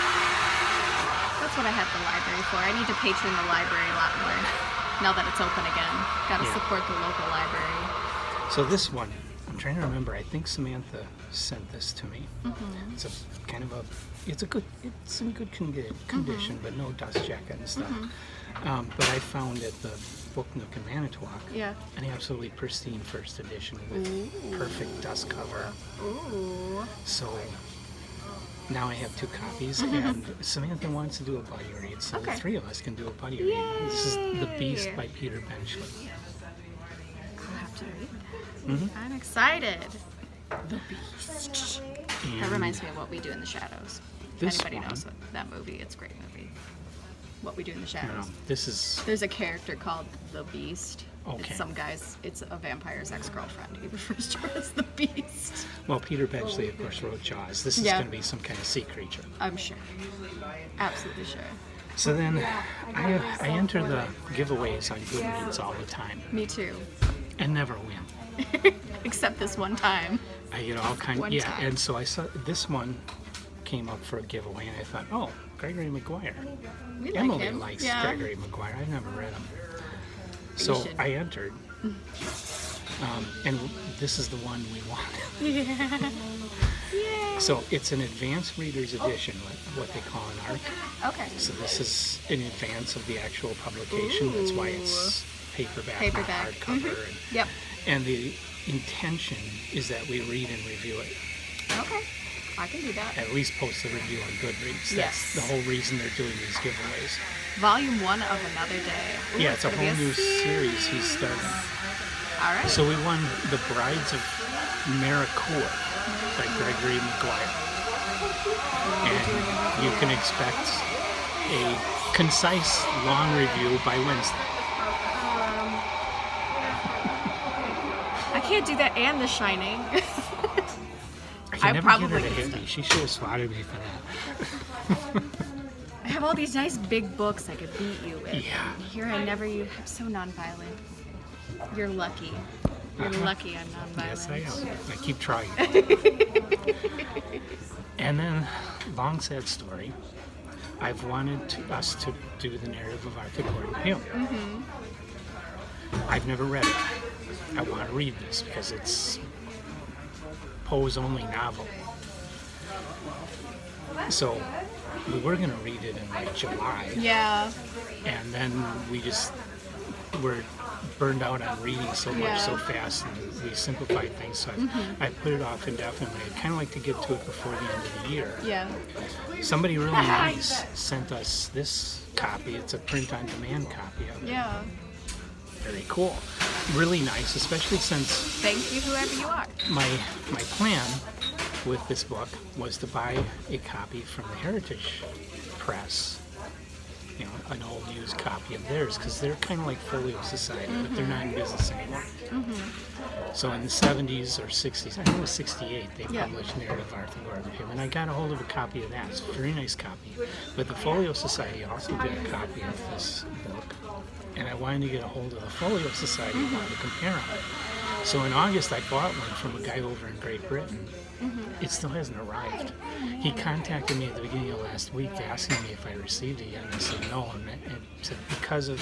That's what I have the library for. I need to patron the library a lot more now that it's open again. Gotta Yeah. support the local library. So this one, I'm trying to remember. I think Samantha sent this to me. It's a kind of it's in good condition, but no dust jacket and stuff. But I found at the Book Nook in Manitowoc Yeah. an absolutely pristine first edition with perfect dust cover. Ooh. So now I have two copies, and Samantha wants to do a buddy read, so the Okay. three of us can do a buddy read. This is The Beast Yay. by Peter Benchley. I'll have to read that. I'm excited. The Beast. That And reminds me of What We Do in the Shadows. If This anybody one- knows that movie, it's a great movie. What We Do in the I don't Shadows. know, this is There's a character called the Beast. Okay. It's a vampire's ex-girlfriend. He refers to her as the Beast. well, Peter Benchley, of course, wrote Jaws. This is Yeah. going to be some kind of sea creature. I'm sure. Absolutely sure. So then I enter the giveaways on Goodreads all the time Me too. and never win. Except this one time. I get all kinds. One Yeah, time. and so I saw this one came up for a giveaway, and I thought, oh, Gregory Maguire. We like Emily him. likes Yeah. Gregory Maguire. I've never read him. So should. I entered. And this is the one we wanted. Yay. So it's an advanced reader's edition, what they call an ARC. Okay. So this is in advance of the actual publication. That's why it's paperback, not Paperback. hardcover. Yep. And the intention is that we read and review it. Okay. I can do that. At least post a review on Goodreads. That's Yes. the whole reason they're doing these giveaways. Volume 1 of Another Day. Ooh, Yeah, it's a gonna whole be new series he's starting. All right. So we won The Brides of Maricourt by Gregory Maguire. And you can expect a concise, long review by Wednesday. I can't do that and The Shining. I can I never probably get her to could hit me. She should have swatted me for that. I have all these nice big books I could beat you with. Yeah. Here I never I'm so nonviolent. You're lucky. You're lucky I'm nonviolent. Yes, I am. I keep trying. And then, long sad story, I've wanted us to do the narrative of Arthur Gordon Pym. I've never read it. I want to read this because it's Poe's only novel. So we were going to read it in like July, Yeah. and then we just were burned out on reading so much Yeah. so fast, and we simplified things. So I put it off indefinitely. I'd kind of like to get to it before the end of the year. Yeah. Somebody really nice sent us this copy. It's a print-on-demand copy of it. Yeah. Very cool. Really nice, especially since Thank you, whoever you are. my plan with this book was to buy a copy from the Heritage Press, you know, an old used copy of theirs, because they're kind of like Folio Society, but they're not in business anymore. So in the 70s or 60s, I think it was 68, they Yeah. published Narrative of Arthur Gordon Pym, and I got a hold of a copy of that. It's a very nice copy. But the Folio Society also did a copy of this book, and I wanted to get a hold of the Folio Society. I wanted to compare them. So in August, I bought one from a guy over in Great Britain. It still hasn't arrived. He contacted me at the beginning of last week asking me if I received it yet, and I said no. And said because of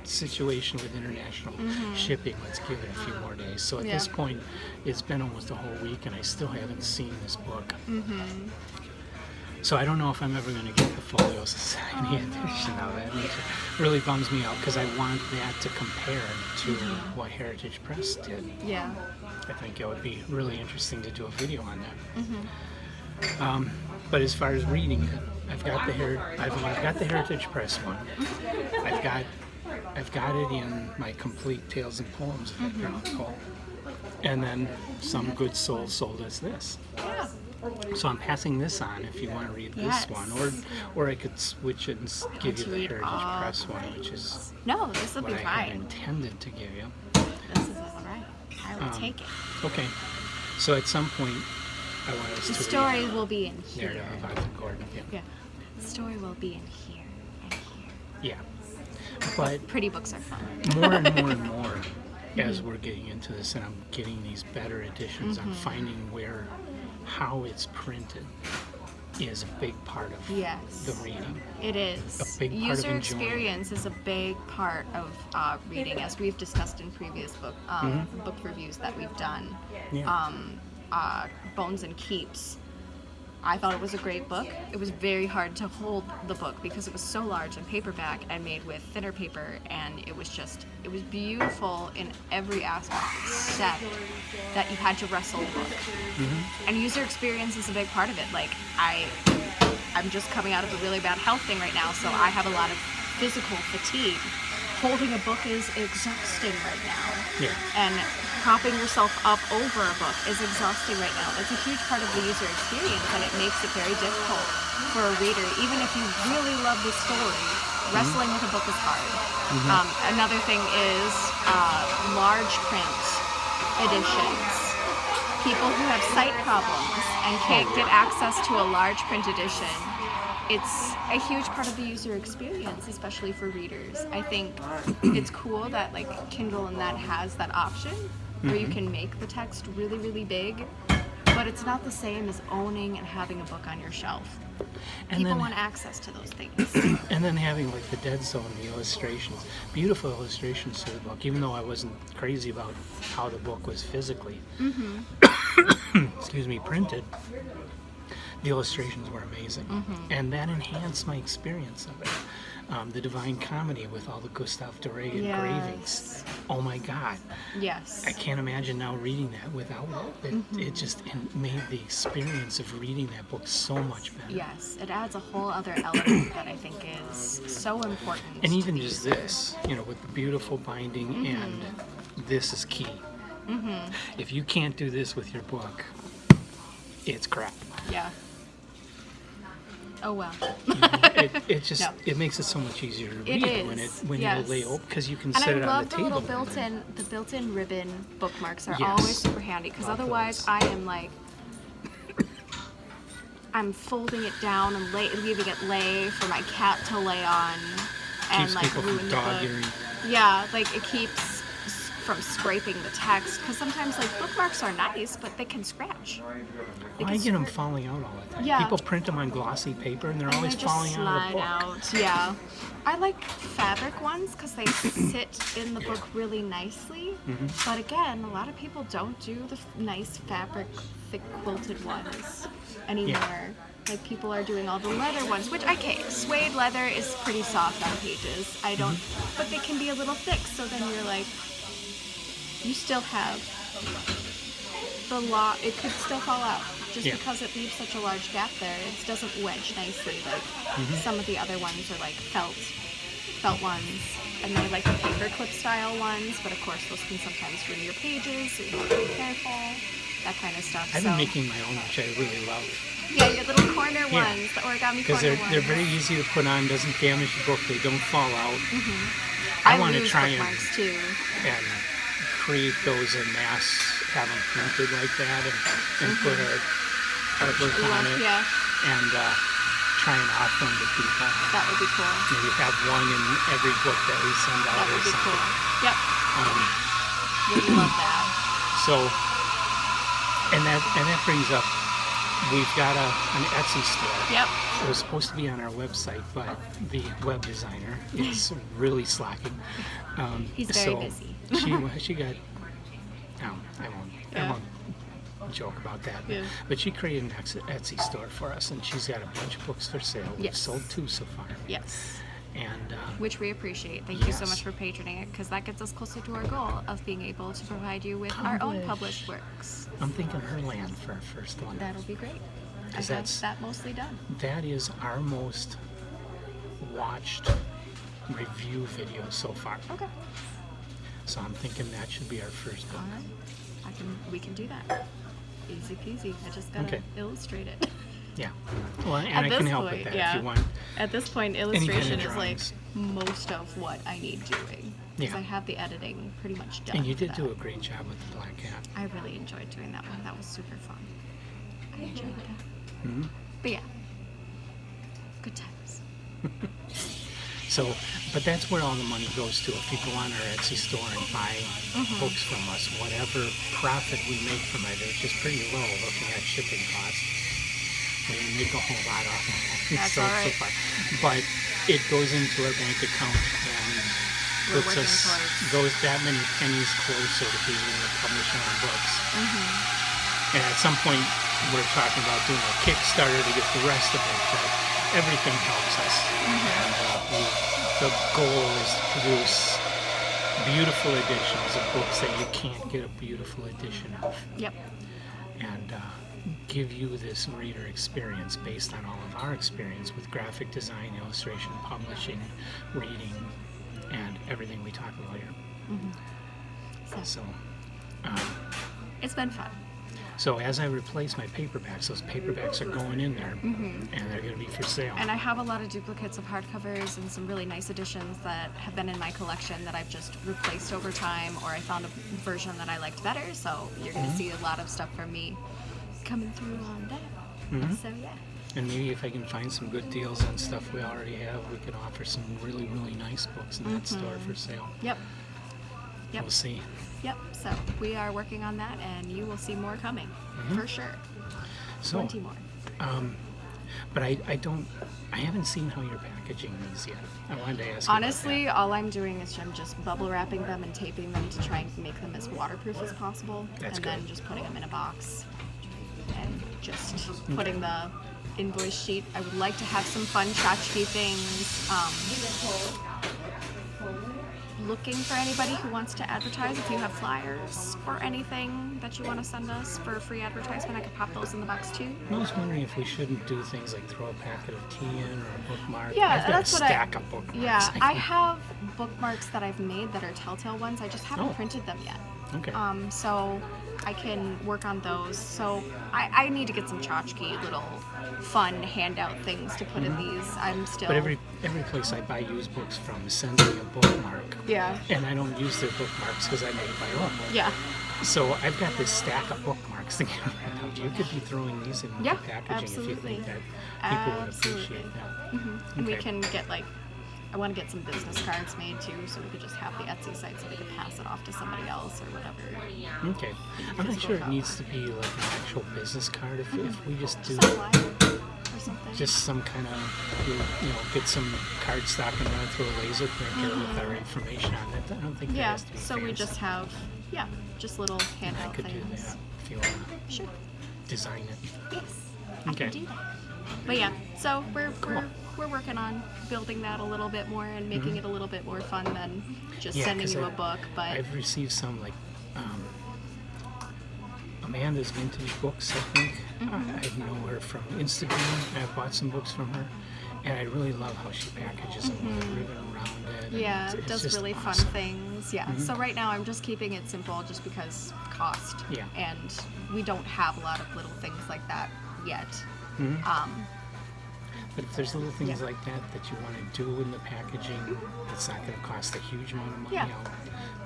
the situation with international shipping, let's give it a few more days. So at Yeah. this point, it's been almost a whole week, and I still haven't seen this book. So I don't know if I'm ever going to get the Folio Society edition of it, which really bums me out because I want that to compare to what Heritage Press did. Yeah. I think it would be really interesting to do a video on that. But as far as reading it, I've got the Heritage Press one. I've got it in my complete Tales and Poems of Edgar Allan Poe, and then Some Good Soul sold us this. Yeah. So I'm passing this on if you want to read this Yes. one, or I could switch it and give you To the read Heritage all Press one, which is No, this will what be I had fine. intended to give you. This is all right. I will take it. Okay, so at some point I want us The to story read will be in here. Narrative of Arthur Gordon Pym. Yeah. The story will be in here and here. Yeah, but Pretty books are fun. more and more and more as we're getting into this, and I'm getting these better editions, I'm finding how it's printed is a big part of Yes. the reading. It is. A big part of User enjoying experience is a big part of reading, as we've discussed in previous book reviews that we've done. Yeah. Bones and Keeps. I thought it was a great book. It was very hard to hold the book because it was so large and paperback and made with thinner paper, and it was beautiful in every aspect except that you had to wrestle the book. And user experience is a big part of it. Like I'm just coming out of a really bad health thing right now, so I have a lot of physical fatigue. Holding a book is exhausting right now. Yeah. And propping yourself up over a book is exhausting right now. It's a huge part of the user experience, and it makes it very difficult for a reader. Even if you really love the story, wrestling with a book is hard. Another thing is large print editions. People who have sight problems and can't get access to a large print edition, it's a huge part of the user experience, especially for readers. I think it's cool that like Kindle and that has that option where you can make the text really, really big, but it's not the same as owning and having a book on your shelf. And People then- want access to those things. And then having like the Dead Zone, the illustrations, beautiful illustrations to the book, even though I wasn't crazy about how the book was physically, excuse me, printed. The illustrations were amazing, and that enhanced my experience of it. The Divine Comedy with all the Gustave Doré engravings. Oh my God. Yes. I can't imagine now reading that without it. It just made the experience of reading that book so much better. Yes, it adds a whole other element that I think is so important. And to even the just user. this, with the beautiful binding, and this is key. If you can't do this with your book, it's crap. Yeah. Oh well. It just No. it makes it so much easier to It read is, when yes. you lay open, because you can And set I it on love the the table. little built-in ribbon bookmarks are Yes. always super handy, because Love otherwise those. I am like I'm folding it down and leaving it lay for my cat to lay on and Keeps like people ruin from the dog book. earing. Yeah, like it keeps from scraping the text, because sometimes like bookmarks are nice, but they can scratch. They I can get them scratch. falling out all the time. Yeah. People print them on glossy paper, and they're And always they just falling out of slide the book. out. Yeah. I like fabric ones because they sit in the book really nicely. Mm-hmm. But again, a lot of people don't do the nice fabric, thick quilted ones anymore. Like people are doing all the leather ones, which suede leather is pretty soft on pages. I don't, Mm-hmm. but they can be a little thick. So then you're like, you still have it could still fall out just Yeah. because it leaves such a large gap there. It doesn't wedge nicely like some of the other ones are like felt ones, and they like the paper clip style ones. But of course, those can sometimes ruin your pages, so you have to be careful. That kind of stuff. I've so been making my own, which I really love. yeah, your little corner Yeah. ones, the origami Because corner they're ones. very easy to put on, doesn't damage the book, they don't fall out. I want to lose try and bookmarks too. create those en masse, have them printed like that, and put artwork on it, Yeah, and try and offer them to people. that would be cool. Maybe have one in every book that we send out That or would be something. cool. Yep, would love that. So, and that brings up, we've got an Etsy store. Yep. It was supposed to be on our website, but the web designer is really slacking. He's very busy. she got. No, I Yeah. won't joke about that. Yeah. But she created an Etsy store for us, and she's got a bunch of books for sale. We've Yes. sold 2 so far. Yes. And Which we appreciate. Thank you so Yes. much for patroning it, because that gets us closer to our goal of being able to provide you with our own published works. I'm thinking Herland for our first one. That'll be great. I 'Cause have that's- that mostly done. That is our most watched review video so far. Okay. So I'm thinking that should be our first book. All right. We can do that. Easy peasy. I just gotta Okay. illustrate it. Yeah. Well, and At I can this help point, with that yeah. if you want. At this point, kind of illustration is like drawings. most of what I need doing. Because Yeah. I have the editing pretty much done. And you for did that. do a great job with the Black Cat. I really enjoyed doing that one. That was super fun. I enjoyed that. Mm-hmm. But yeah, good times. So, but that's where all the money goes to. If you go on our Etsy store and buy books from us, whatever profit we make from it, which is pretty low looking at shipping costs. We didn't make a whole lot off of it. That's so all right. far. But it goes into our bank account and We're puts working us towards- goes that many pennies closer to being able to publish our own books. And at some point, we're talking about doing a Kickstarter to get the rest of it, but everything helps us. And the goal is to produce beautiful editions of books that you can't get a beautiful edition of, Yep. and give you this reader experience based on all of our experience with graphic design, illustration, publishing, reading, and everything we talk about here. So, So, it's been fun. so as I replace my paperbacks, those paperbacks are going in there, and they're going to be for sale. And I have a lot of duplicates of hardcovers and some really nice editions that have been in my collection that I've just replaced over time, or I found a version that I liked better. So you're going to see a lot of stuff from me coming through on that. So yeah. And maybe if I can find some good deals on stuff we already have, we could offer some really, really nice books in that store for sale. Yep. Yep. We'll see. Yep. So we are working on that, and you will see more coming for sure. So, Plenty more. but I haven't seen how you're packaging these yet. I wanted to ask you Honestly, all I'm doing is I'm just bubble wrapping them and taping them to try and make them as waterproof as possible. That's and good. then just putting them in a box and just putting the invoice sheet. I would like to have some fun tchotchke things. Looking for anybody who wants to advertise. If you have flyers or anything that you want to send us for a free advertisement, I could pop those in the box too. that. I was wondering if we shouldn't do things like throw a packet of tea in or a bookmark. Yeah, I've got that's a what I- stack of bookmarks. Yeah, I can- have bookmarks that I've made that are Telltale ones. I just haven't Oh. printed them yet. Okay. So I can work on those. So I need to get some tchotchke little fun handout things to put in these. I'm still. But every place I buy used books from sends me a bookmark. Yeah. And I don't use their bookmarks because I make my own. Yeah. So I've got this stack of bookmarks to get rid of. You could be throwing these in Yeah, the packaging if you absolutely. think that people would Absolutely. appreciate that. And we Okay. can get like I want to get some business cards made too, so we could just have the Etsy site so we could pass it off to somebody else or whatever. Okay. I'm not sure it needs to be like an actual business card. If we just do Just a flyer or something. just some kind of, get some cardstock and run it through a laser printer with our information on it. I don't think that Yeah, has to be so we fancy. just have, just little I handheld could do things. that if you want to Sure. design it. Yes. Okay. I can do that. But yeah, so we're Cool. we're working on building that a little bit more and making it a little bit more fun than just Yeah, sending 'cause you a book. But I've received some Amanda's vintage books, I think. I know her from Instagram. I've bought some books from her, and I really love how she packages them with a ribbon around it. and yeah, it's does just really fun awesome. things. Yeah. So right now I'm just keeping it simple just because cost. Yeah. And we don't have a lot of little things like that yet. But if there's little things Yeah. like that you want to do in the packaging, it's not going to cost a huge amount of money. Yeah.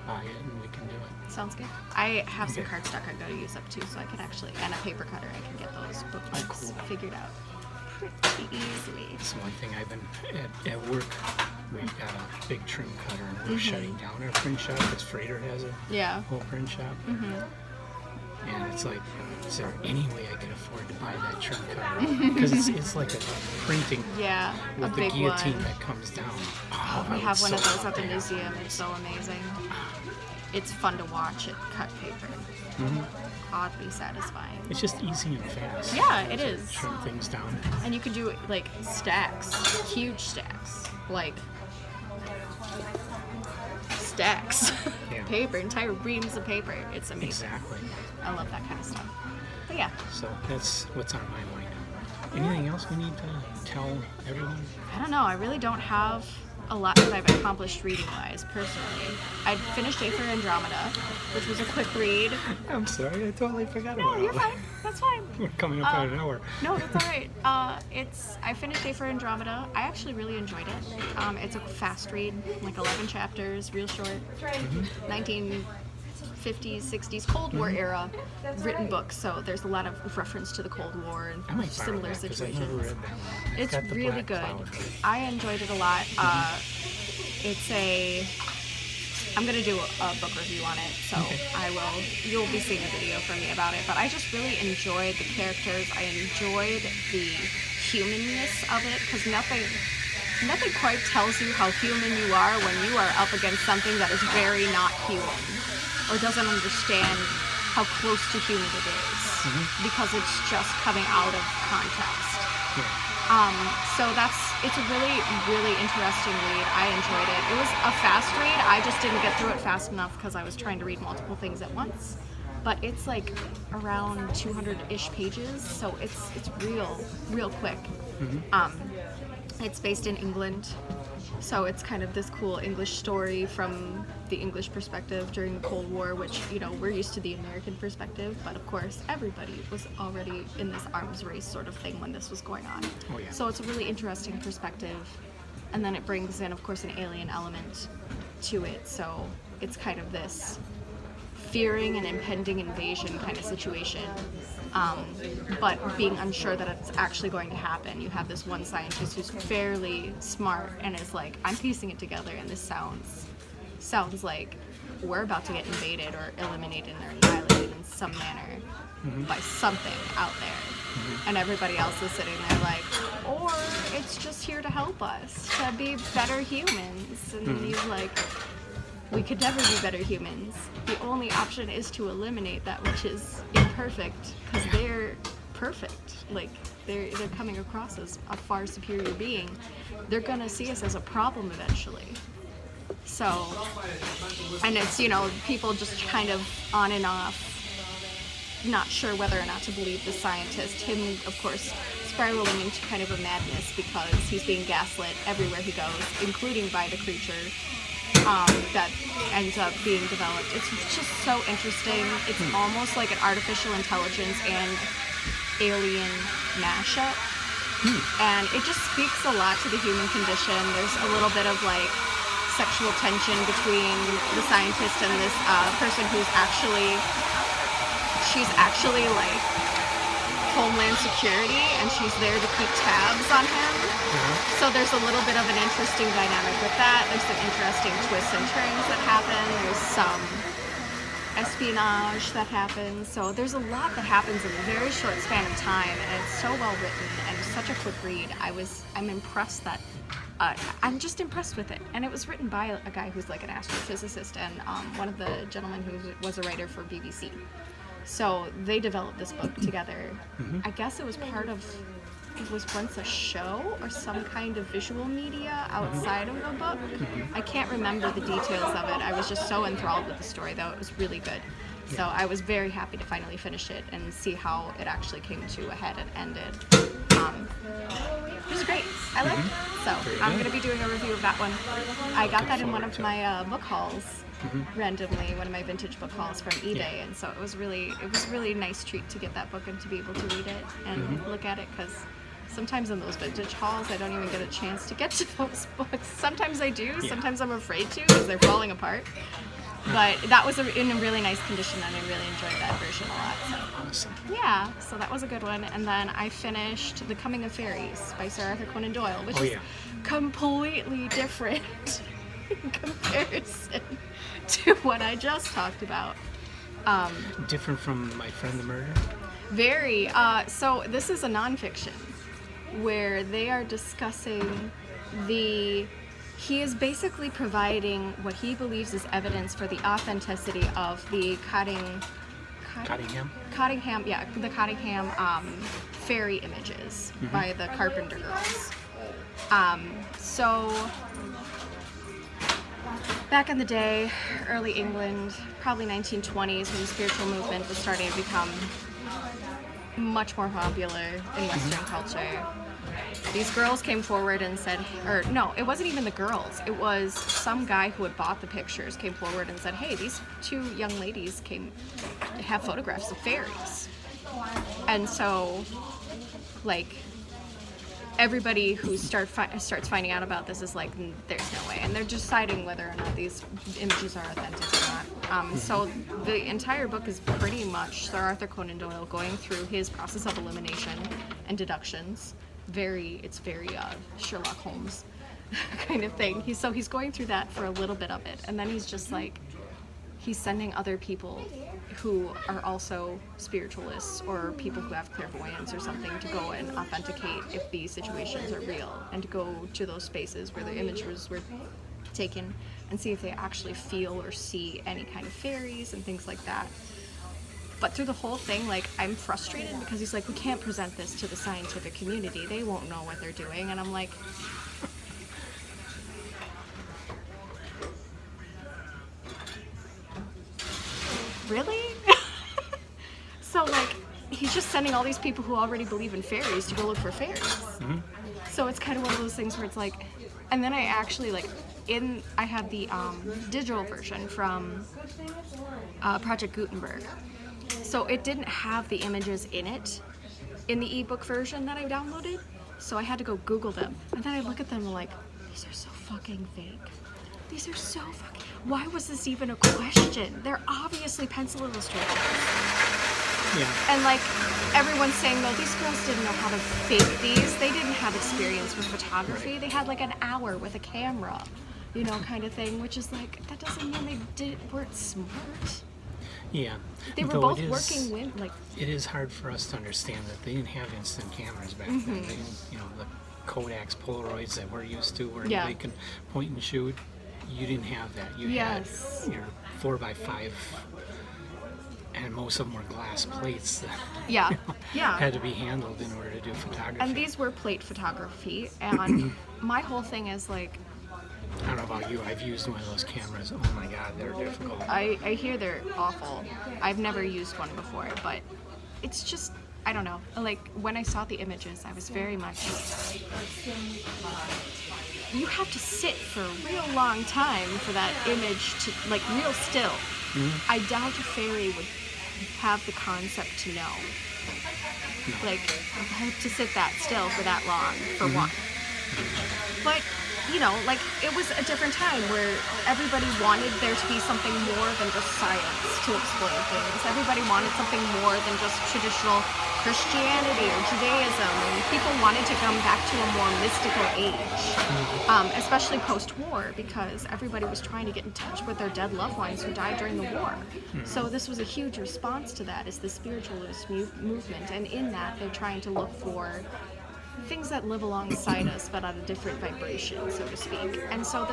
I'll buy it and we can do it. Sounds good. I have some Okay. cardstock I'm going to use up too, so I can actually, and a paper cutter, I can get those bookmarks cool. figured out pretty easily. It's one thing I've been at work. We've got a big trim cutter, and we're shutting down our print shop because Freighter has a Yeah. whole print shop. And it's like, is there any way I can afford to buy that trim cutter? Because it's like a printing Yeah, a with the big guillotine one. that comes down. Oh, I We would have one so of those love at the to have museum. It's so amazing. It's fun to watch it cut paper. Oddly satisfying. It's just easy and fast. Yeah, it is. Trim things down. And you can do like stacks, huge stacks, like stacks, Yeah. paper, entire reams of paper. It's amazing. Exactly. I love that kind of stuff. But yeah, So that's what's on my mind. Anything else we need to tell everyone? I don't know. I really don't have a lot that I've accomplished reading-wise, personally. I finished A for Andromeda, which was a quick read. I'm sorry, I totally forgot No, about you're all that. fine. That's fine. We're coming up on an hour. No, that's all right. I finished A for Andromeda. I actually really enjoyed it. It's a fast read, like 11 chapters, real short. 1950s, 60s, Cold War era written book. So there's a lot of reference to the Cold War I and might borrow similar that because I situations. never read that one. I've It's got the really Black good. Cloud. I enjoyed it a lot. I'm gonna do a book review on it, so you'll be seeing a video from me about it. But I just really enjoyed the characters. I enjoyed the humanness of it, because nothing quite tells you how human you are when you are up against something that is very not human, or doesn't understand how close to human it is, because it's just coming out of context. Yeah. So it's a really, really interesting read. I enjoyed it. It was a fast read. I just didn't get through it fast enough because I was trying to read multiple things at once. But it's like around 200-ish pages, so it's real quick. It's based in England, so it's kind of this cool English story from the English perspective during the Cold War, which, we're used to the American perspective, but of course everybody was already in this arms race sort of thing when this was going on. Oh, yeah. So it's a really interesting perspective, and then it brings in, of course, an alien element to it, so it's kind of this fearing an impending invasion kind of situation, but being unsure that it's actually going to happen. You have this one scientist who's fairly smart and is like, I'm piecing it together, and this sounds like we're about to get invaded or eliminated or annihilated in some manner by something out there. And everybody else is sitting there like, or it's just here to help us to be better humans. And he's like, we could never be better humans. The only option is to eliminate that which is imperfect, because they're perfect. Like, they're coming across as a far superior being. They're gonna see us as a problem eventually. So, and it's, people just kind of on and off, not sure whether or not to believe the scientist. Him, of course, spiraling into kind of a madness because he's being gaslit everywhere he goes, including by the creature that ends up being developed. It's just so interesting. It's almost like an artificial intelligence and alien mashup. And it just speaks a lot to the human condition. There's a little bit of like sexual tension between the scientist and this person she's actually like Homeland Security, and she's there to keep tabs on him. So there's a little bit of an interesting dynamic with that. There's some interesting twists and turns that happen. There's some espionage that happens. So there's a lot that happens in a very short span of time, and it's so well written and such a quick read. I'm impressed that I'm just impressed with it. And it was written by a guy who's like an astrophysicist and one of the gentlemen who was a writer for BBC. So they developed this book together. I guess it was it was once a show or some kind of visual media outside of the book. I can't remember the details of it. I was just so enthralled with the story, though. It was really good. So I was very happy to finally finish it and see how it actually came to a head and ended. It was great. I liked it. So I'm going to be doing a review of that one. I got that in one of my book hauls. Randomly, one of my vintage book hauls from eBay, and so it was really a nice treat to get that book and to be able to read it and look at it, because sometimes in those vintage hauls I don't even get a chance to get to those books. Sometimes I do, sometimes I'm afraid to because they're falling apart. But that was in a really nice condition, and I really enjoyed that version a lot. So. Awesome. Yeah, so that was a good one. And then I finished The Coming of Fairies by Sir Arthur Conan Doyle, which is completely different in comparison to what I just talked about. Different from My Friend the Murderer? Very. So this is a nonfiction where they are discussing he is basically providing what he believes is evidence for the authenticity of the Cottingham? the Cottingham fairy images by the Carpenter girls. So back in the day, early England, probably 1920s, when the spiritual movement was starting to become much more popular in Western culture, these girls came forward and said, or no, it wasn't even the girls, it was some guy who had bought the pictures came forward and said, hey, these two young ladies have photographs of fairies. And so, like, everybody who starts finding out about this is like, there's no way, and they're deciding whether or not these images are authentic or not. So the entire book is pretty much Sir Arthur Conan Doyle going through his process of elimination and deductions. It's very Sherlock Holmes kind of thing. He's going through that for a little bit of it, and then he's just like, he's sending other people who are also spiritualists or people who have clairvoyance or something to go and authenticate if these situations are real, and to go to those spaces where the images were taken and see if they actually feel or see any kind of fairies and things like that. But through the whole thing, like, I'm frustrated because he's like, we can't present this to the scientific community. They won't know what they're doing. And I'm like, really? So, like, he's just sending all these people who already believe in fairies to go look for fairies. So it's kind of one of those things where it's like, and then I actually, like, I have the digital version from Project Gutenberg. So it didn't have the images in it in the ebook version that I downloaded. So I had to go Google them. And then I look at them and like, these are so fucking fake. These are so fucking... Why was this even a question? They're obviously pencil illustrations. Yeah. And like, everyone's saying, well, these girls didn't know how to fake these. They didn't have experience with photography. They had like an hour with a camera, you know, kind of thing, which is like, that doesn't mean they weren't smart. Yeah. They were Though both it is, working with, like... It is hard for us to understand that they didn't have instant cameras back then. They didn't, you know, the Kodak's Polaroids that we're used to where they can point and shoot. You didn't have that. You had your 4x5, and most of them were glass plates that had to be handled in order to do photography. And these were plate photography, and my whole thing is like... I don't know about you, I've used one of those cameras. Oh my god, they're difficult. I hear they're awful. I've never used one before, but it's just, I don't know. Like, when I saw the images, I was very much... You have to sit for a real long time for that image to, like, real still. I doubt a fairy would have the concept to know. Like, to sit that still for that long, for one. But, you know, like, it was a different time where everybody wanted there to be something more than just science to to explain things. Everybody wanted something more than just traditional Christianity or Judaism, and people wanted to come back to a more mystical age, especially post-war, because everybody was trying to get in touch with their dead loved ones who died during the war. So this was a huge response to that, is the spiritualist movement, and in that they're trying to look for things that live alongside us but on a different vibration, so to speak. And so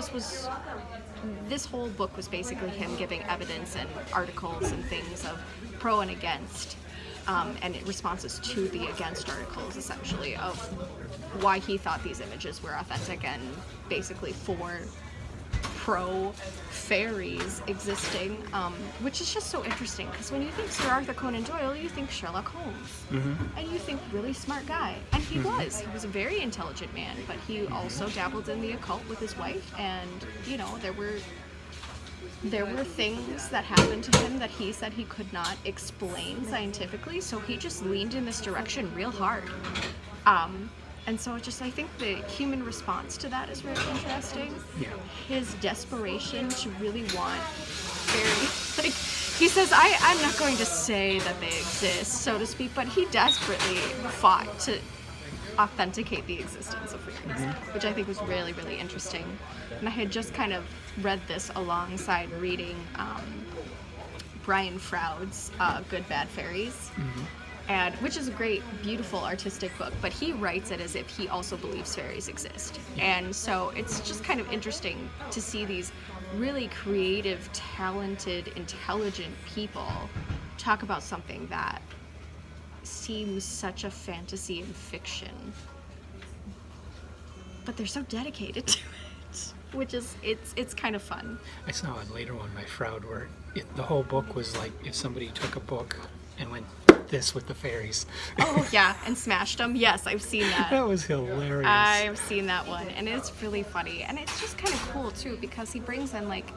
this whole book was basically him giving evidence and articles and things of pro and against, and responses to the against articles, essentially, of why he thought these images were authentic, and basically for pro fairies existing, which is just so interesting, because when you think Sir Arthur Conan Doyle, you think Sherlock Holmes, and you think really smart guy, and he was a very intelligent man, but he also dabbled in the occult with his wife, and you know, there were things that happened to him that he said he could not explain scientifically, so he just leaned in this direction real hard. And so I think the human response to that is really interesting. Yeah. His desperation to really want fairies. Like, he says, I'm not going to say that they exist, so to speak, but he desperately fought to authenticate the existence of fairies, which I think was really, really interesting. And I had just kind of read this alongside reading Brian Froud's Good Bad Fairies. And which is a great, beautiful, artistic book, but he writes it as if he also believes fairies exist. And so it's just kind of interesting to see these really creative, talented, intelligent people talk about something that seems such a fantasy and fiction, but they're so dedicated to it, which is, it's kind of fun. I saw a later one by Froud where the whole book was like if somebody took a book and went this with the fairies. Oh yeah, and smashed them. Yes, I've seen that. That was hilarious. I've seen that one, and it's really funny, and it's just kind of cool too, because he brings in like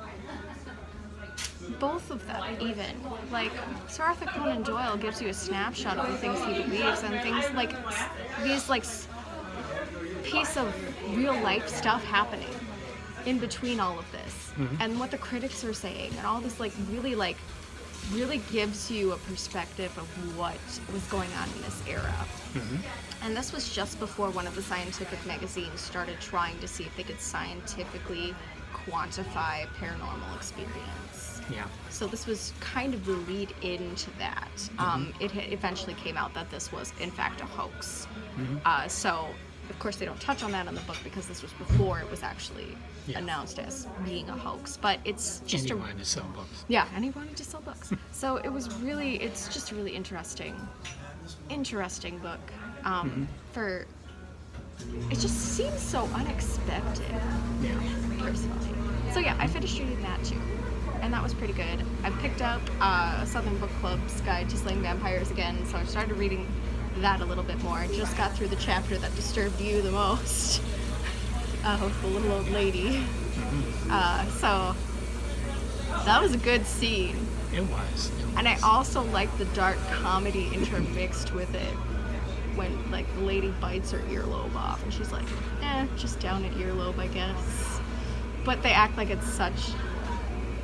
both of them. Even like Sir Arthur Conan Doyle gives you a snapshot of the things he believes, and things like these like piece of real life stuff happening in between all of this, and what the critics are saying, and all this really gives you a perspective of what was going on in this era. And this was just before one of the scientific magazines started trying to see if they could scientifically quantify paranormal experience. Yeah. So this was kind of the lead into that. It eventually came out that this was in fact a hoax. So of course they don't touch on that in the book because this was before it was actually announced as being a hoax. But it's just and he wanted to sell books. Yeah, and he wanted to sell books. So it's just a really interesting book. It just seems so unexpected, personally. So yeah, I finished reading that too, and that was pretty good. I picked up Southern Book Club's Guide to Slaying Vampires again, so I started reading that a little bit more. I just got through the chapter that disturbed you the most, with the little old lady. So that was a good scene. It was. And I also like the dark comedy intermixed with it, when like the lady bites her earlobe off and she's like, just down an earlobe, I guess. But they act like it's such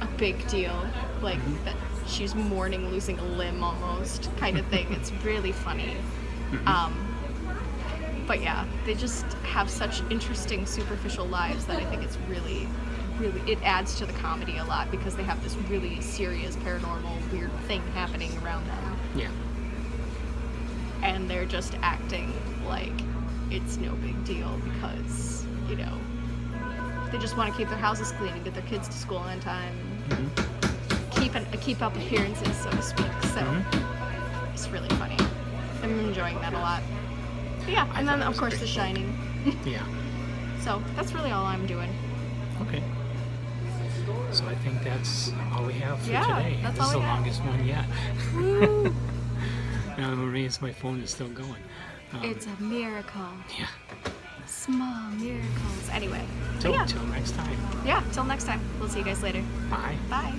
a big deal, like that she's mourning losing a limb almost, kind of thing. It's really funny. But yeah, they just have such interesting superficial lives that I think it's really, it adds to the comedy a lot, because they have this really serious paranormal weird thing happening around them. Yeah. And they're just acting like it's no big deal because, you know, they just want to keep their houses clean and get their kids to school on time. Keep up appearances, so to speak. So it's really funny. I'm enjoying that a lot. But yeah, and then of course The Shining. Yeah. So that's really all I'm doing. Okay. So I think that's all we have for Yeah, today. that's This all is the we got. longest one yet. Woo! Now I'm amazed my phone is still going. It's a miracle. Yeah. Small miracles. Anyway. Till yeah. next time. Yeah, till next time. We'll see you guys later. Bye. Bye.